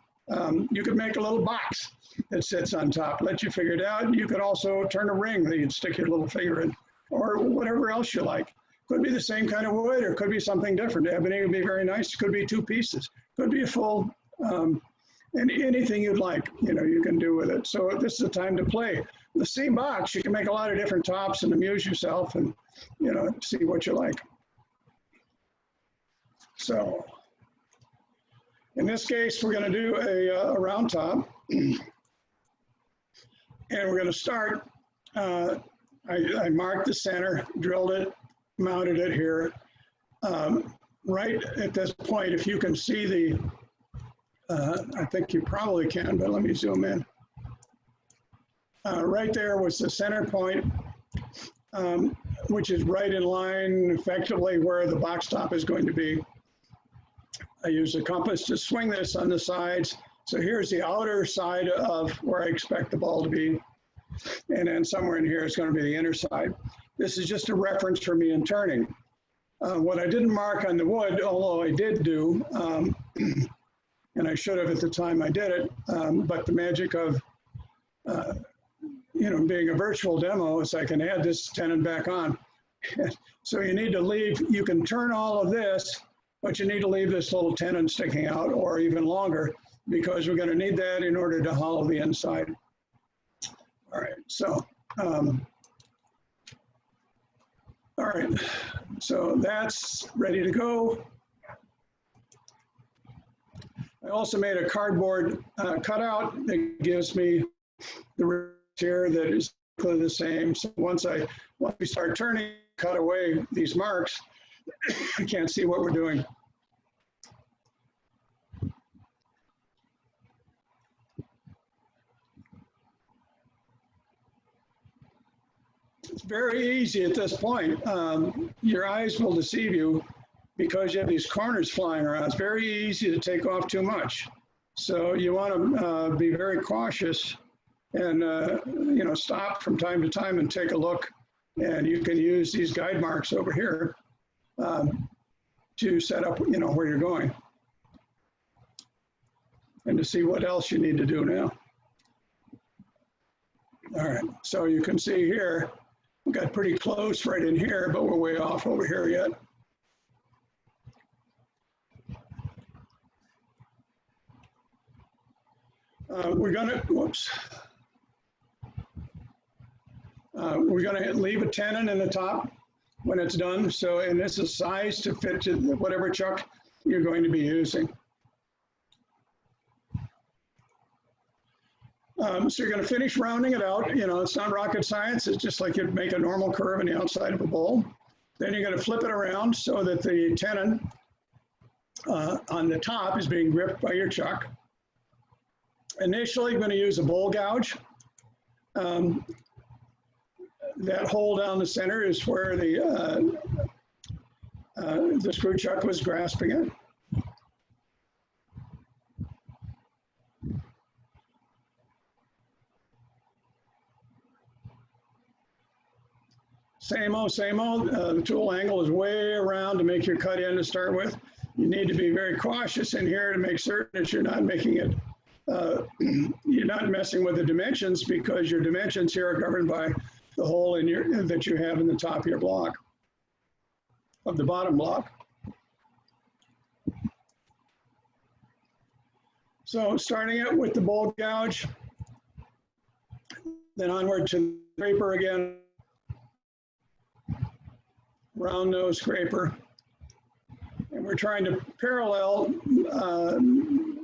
You could make a little box that sits on top, let you figure it out. You could also turn a ring that you'd stick your little finger in, or whatever else you like. Could be the same kind of wood, or could be something different. Ebony would be very nice. Could be 2 pieces. Could be a full, and anything you'd like, you know, you can do with it. So this is the time to play. The same box, you can make a lot of different tops and amuse yourself and, you know, see what you like. So in this case, we're going to do a round top. And we're going to start, I marked the center, drilled it, mounted it here. Right at this point, if you can see the, I think you probably can, but let me zoom in. Right there was the center point, which is right in line effectively where the box top is going to be. I use a compass to swing this on the sides. So here's the outer side of where I expect the ball to be. And then somewhere in here is going to be the inner side. This is just a reference for me in turning. What I didn't mark on the wood, although I did do, and I should have at the time I did it, but the magic of being a virtual demo is I can add this tenon back on. So you need to leave, you can turn all of this, but you need to leave this little tenon sticking out or even longer because we're going to need that in order to hollow the inside. All right, so, all right, so that's ready to go. I also made a cardboard cutout that gives me the here that is the same. So once we start turning, cut away these marks, you can't see what we're doing. It's very easy at this point. Your eyes will deceive you because you have these corners flying around. It's very easy to take off too much. So you want to be very cautious and stop from time to time and take a look. And you can use these guide marks over here to set up, where you're going and to see what else you need to do now. All right, so you can see here, we got pretty close right in here, but we're way off over here yet. We're gonna leave a tenon in the top when it's done. So, and this is sized to fit to whatever chuck you're going to be using. So you're going to finish rounding it out. It's not rocket science. It's just like you'd make a normal curve on the outside of a bowl. Then you're going to flip it around so that the tenon on the top is being gripped by your chuck. Initially, you're going to use a bowl gouge. That hole down the center is where the screw chuck was grasping it. Same old, same old. The tool angle is way around to make your cut in to start with. You need to be very cautious in here to make certain that you're not making it, you're not messing with the dimensions because your dimensions here are governed by the hole in that you have in the top of your block, of the bottom block. So starting it with the bowl gouge, then onward to the scraper again, round nose scraper. And we're trying to parallel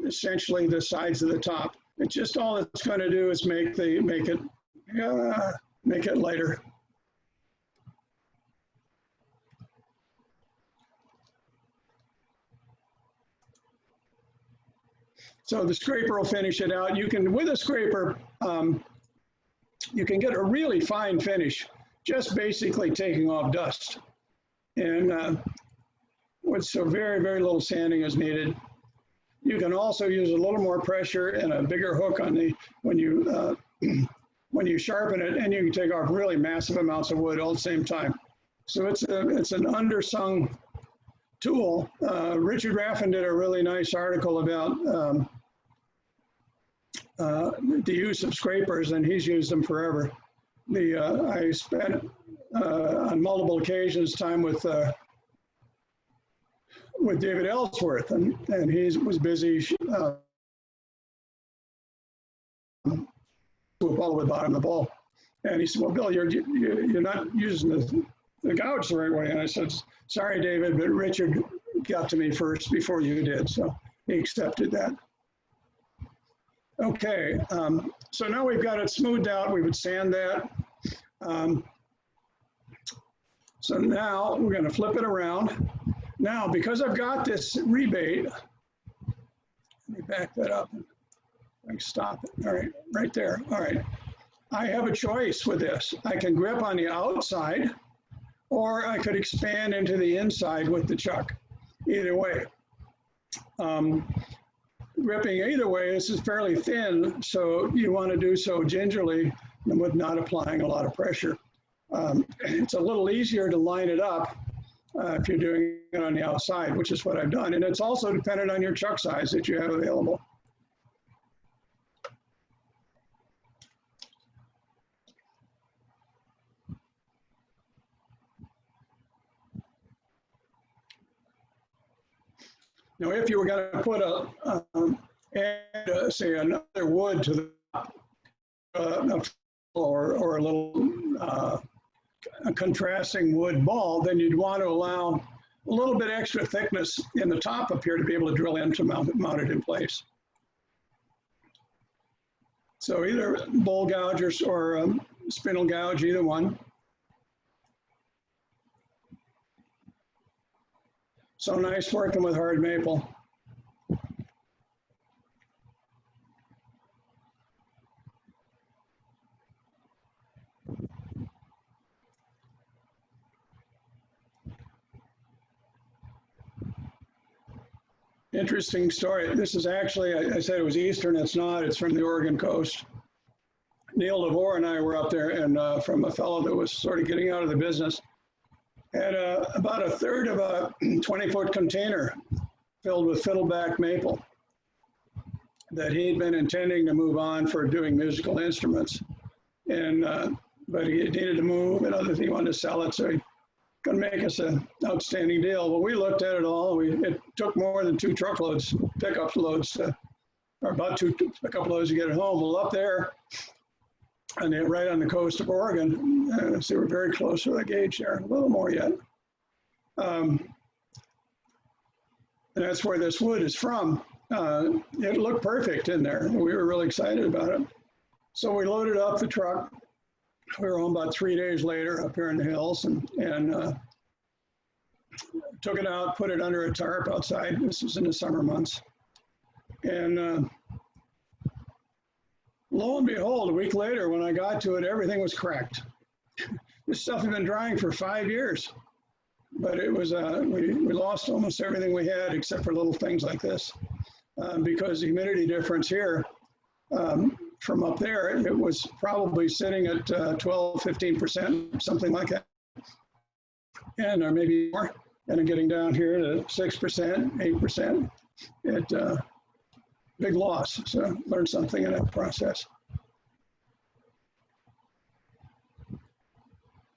essentially the sides of the top. It's just all it's going to do is make it lighter. So the scraper will finish it out. You can, with a scraper, you can get a really fine finish, just basically taking off dust. And so very, very little sanding is needed. You can also use a little more pressure and a bigger hook on the, when you sharpen it, and you can take off really massive amounts of wood all at the same time. So it's an undersung tool. Richard Raffin did a really nice article about the use of scrapers, and he's used them forever. I spent on multiple occasions time with David Ellsworth, and he was busy all the way bottom of the bowl. And he said, well, Bill, you're not using the gouge the right way. And I said, sorry, David, but Richard got to me first before you did. So he accepted that. Okay, so now we've got it smoothed out. We would sand that. So now we're going to flip it around. Now, because I've got this rebate, let me back that up. I can stop it. All right, right there. All right. I have a choice with this. I can grip on the outside, or I could expand into the inside with the chuck. Either way. Gripping either way, this is fairly thin, so you want to do so gingerly and with not applying a lot of pressure. It's a little easier to line it up if you're doing it on the outside, which is what I've done. And it's also dependent on your chuck size that you have available. Now, if you were going to put add, say, another wood to the or a little a contrasting wood ball, then you'd want to allow a little bit extra thickness in the top up here to be able to drill in to mount it in place. So either bowl gouge or spindle gouge, either one. So nice working with hard maple. Interesting story. This is actually, I said it was Eastern, it's not, it's from the Oregon coast. Neil DeVore and I were up there, and from a fellow that was sort of getting out of the business. Had about a third of a 20-foot container filled with fiddleback maple that he'd been intending to move on for doing musical instruments. And, but he needed to move, and other thing, he wanted to sell it, so he could make us an outstanding deal. Well, we looked at it all. It took more than 2 truckloads, pickup loads, or about 2 pickup loads to get it home. Well, up there, and then right on the coast of Oregon, so we're very close to the gauge there, a little more yet. And that's where this wood is from. It looked perfect in there. We were really excited about it. So we loaded up the truck. We were home about 3 days later up here in the hills and took it out, put it under a tarp outside. This was in the summer months. And lo and behold, a week later, when I got to it, everything was cracked. This stuff had been drying for 5 years, but it was, we lost almost everything we had except for little things like this. Because the humidity difference here from up there, it was probably sitting at 12, 15%, something like that. And or maybe more, and then getting down here to 6%, 8%. Big loss, so learned something in that process.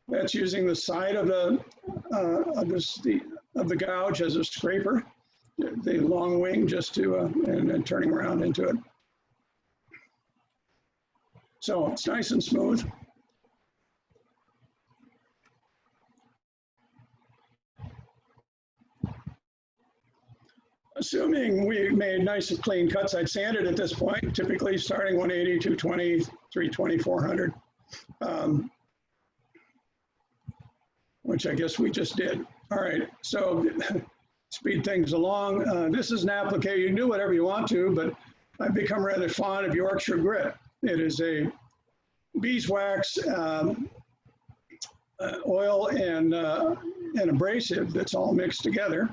That's using the side of the gouge as a scraper, the long wing just to, and then turning around into it. So it's nice and smooth. Assuming we made nice and clean cuts, I'd sand it at this point, typically starting 180, 220, 320, 400, which I guess we just did. All right, so speed things along. This is an application, you can do whatever you want to, but I've become rather fond of Yorkshire grit. It is a beeswax, oil, and abrasive that's all mixed together.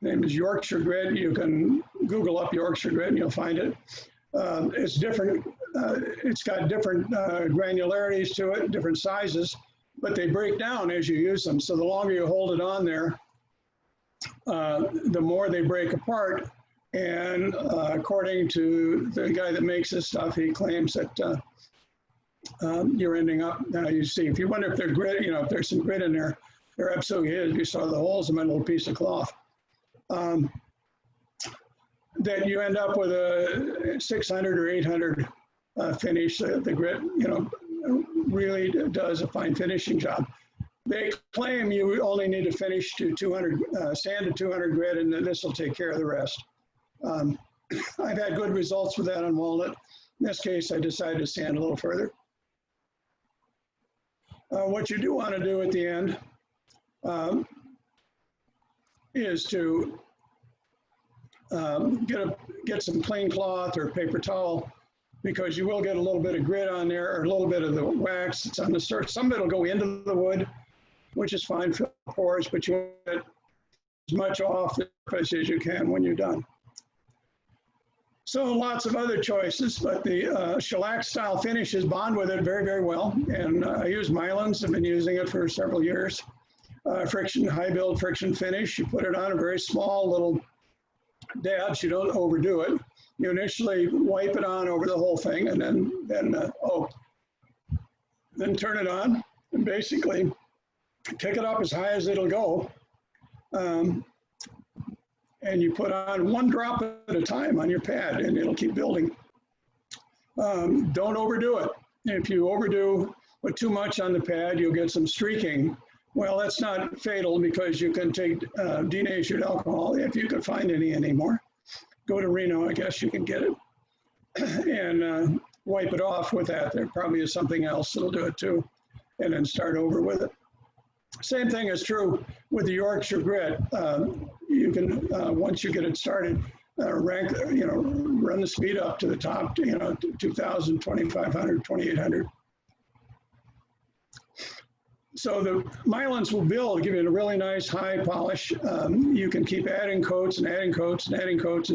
Name is Yorkshire grit. You can Google up Yorkshire grit and you'll find it. It's different. It's got different granularities to it, different sizes, but they break down as you use them. So the longer you hold it on there, the more they break apart. And according to the guy that makes this stuff, he claims that you're ending up, now you see, if you wonder if there's grit, you know, if there's some grit in there, there absolutely is. You saw the holes in my little piece of cloth. That you end up with a 600 or 800 finish. The grit, you know, really does a fine finishing job. They claim you only need to finish to 200, sand to 200 grit, and then this will take care of the rest. I've had good results with that on walnut. In this case, I decided to sand a little further. What you do want to do at the end is to get some clean cloth or paper towel, because you will get a little bit of grit on there, or a little bit of the wax that's on the surface. Some of it will go into the wood, which is fine for pores, but you want to get as much off the surface as you can when you're done. So lots of other choices, but the shellac style finishes bond with it very, very well. And I use Mylans. I've been using it for several years. high build friction finish. You put it on a very small little dabs. You don't overdo it. You initially wipe it on over the whole thing, and then turn it on, and basically kick it up as high as it'll go. And you put on 1 drop at a time on your pad, and it'll keep building. Don't overdo it. If you overdo, put too much on the pad, you'll get some streaking. Well, that's not fatal because you can take denatured alcohol, if you can find any anymore. Go to Reno, I guess you can get it, and wipe it off with that. There probably is something else that'll do it too, and then start over with it. Same thing is true with the Yorkshire grit. You can, once you get it started, run the speed up to the top, to 2,000, 2,500, 2,800. So the Mylons will build, give you a really nice high polish. You can keep adding coats and adding coats and adding coats.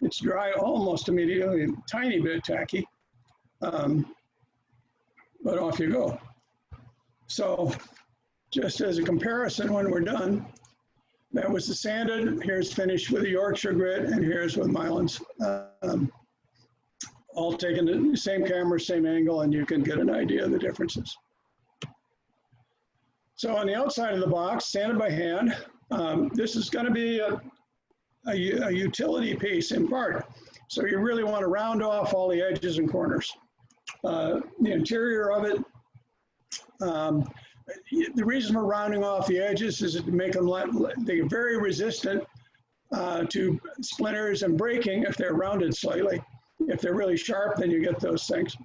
It's dry almost immediately, a tiny bit tacky, but off you go. So just as a comparison, when we're done, that was the sanded, here's finished with the Yorkshire grit, and here's with Mylons. All taken the same camera, same angle, and you can get an idea of the differences. So on the outside of the box, sanded by hand, this is going to be a utility piece in part. So you really want to round off all the edges and corners. The interior of it, the reason we're rounding off the edges is to make them they're very resistant to splinters and breaking if they're rounded slightly. If they're really sharp, then you get those things.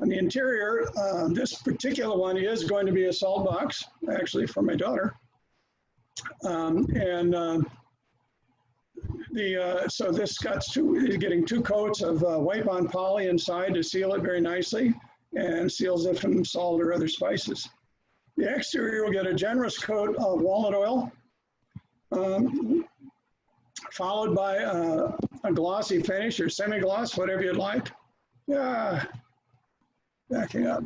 On the interior, this particular one is going to be a salt box, actually, for my daughter. So this is getting 2 coats of wipe-on poly inside to seal it very nicely and seals it from salt or other spices. The exterior will get a generous coat of walnut oil, followed by a glossy finish or semi-gloss, whatever you'd like. Yeah. Backing up.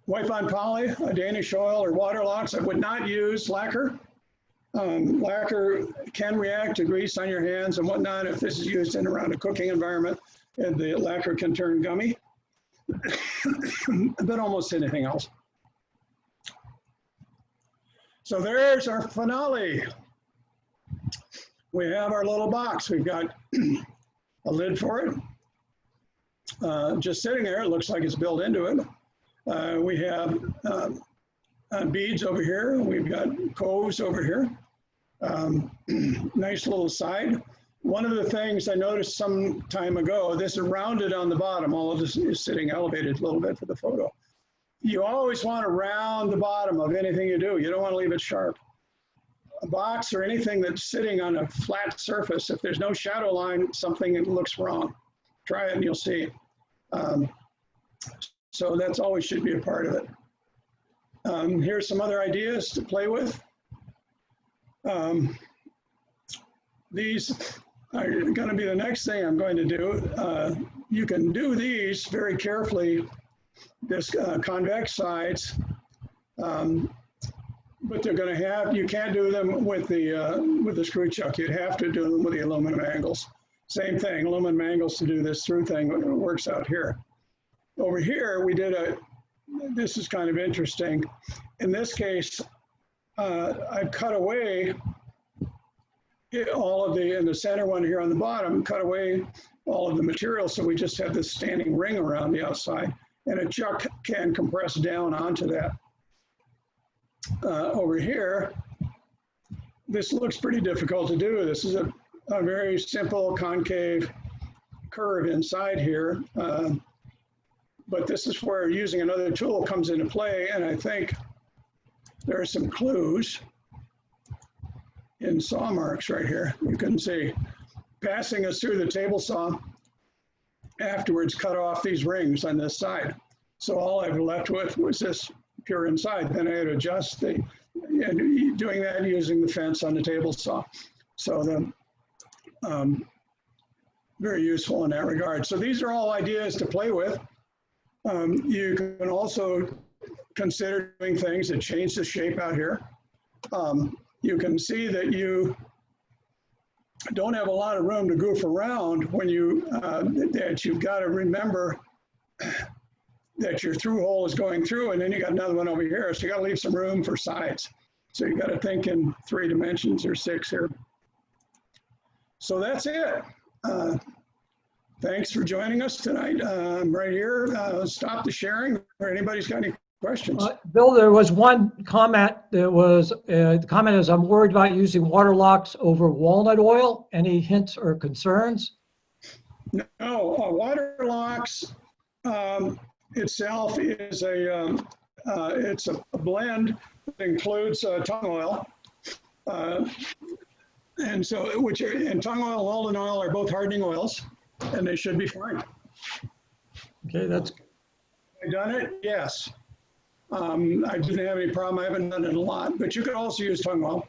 Wipe-on poly, a Danish oil or water locks. I would not use lacquer. Lacquer can react to grease on your hands and whatnot if this is used in around a cooking environment, and the lacquer can turn gummy, but almost anything else. So there's our finale. We have our little box. We've got a lid for it. Just sitting there, it looks like it's built into it. We have beads over here. We've got coves over here. Nice little side. One of the things I noticed some time ago, this is rounded on the bottom. All of this is sitting elevated a little bit for the photo. You always want to round the bottom of anything you do. You don't want to leave it sharp. A box or anything that's sitting on a flat surface, if there's no shadow line, something looks wrong. Try it and you'll see. So that's always should be a part of it. Here's some other ideas to play with. These are going to be the next thing I'm going to do. You can do these very carefully, this convex sides, but they're going to have, you can't do them with the screw chuck. You'd have to do them with the aluminum angles. Same thing, aluminum angles to do this through thing works out here. Over here, we did this is kind of interesting. In this case, I've cut away all of in the center one here on the bottom, cut away all of the material, so we just have this standing ring around the outside, and a chuck can compress down onto that. Over here, this looks pretty difficult to do. This is a very simple concave curve inside here, but this is where using another tool comes into play, and I think there are some clues in saw marks right here. You can see passing us through the table saw afterwards cut off these rings on this side. So all I've left with was this pure inside. Then I had to adjust doing that using the fence on the table saw. So very useful in that regard. So these are all ideas to play with. You can also consider doing things that change the shape out here. You can see that you don't have a lot of room to goof around when that you've got to remember that your through hole is going through, and then you got another one over here. So you got to leave some room for sides. So you got to think in 3 dimensions or 6 here. So that's it. Thanks for joining us tonight. I'm right here. Stop the sharing or anybody's got any questions. Bill, there was one comment that was, the comment is, I'm worried about using water locks over walnut oil. Any hints or concerns? No, water locks itself is it's a blend that includes tung oil. And so, and tung oil and Walden oil are both hardening oils, and they should be fine. Okay, that's, Have I done it? Yes. I didn't have any problem. I haven't done it a lot, but you could also use tung oil.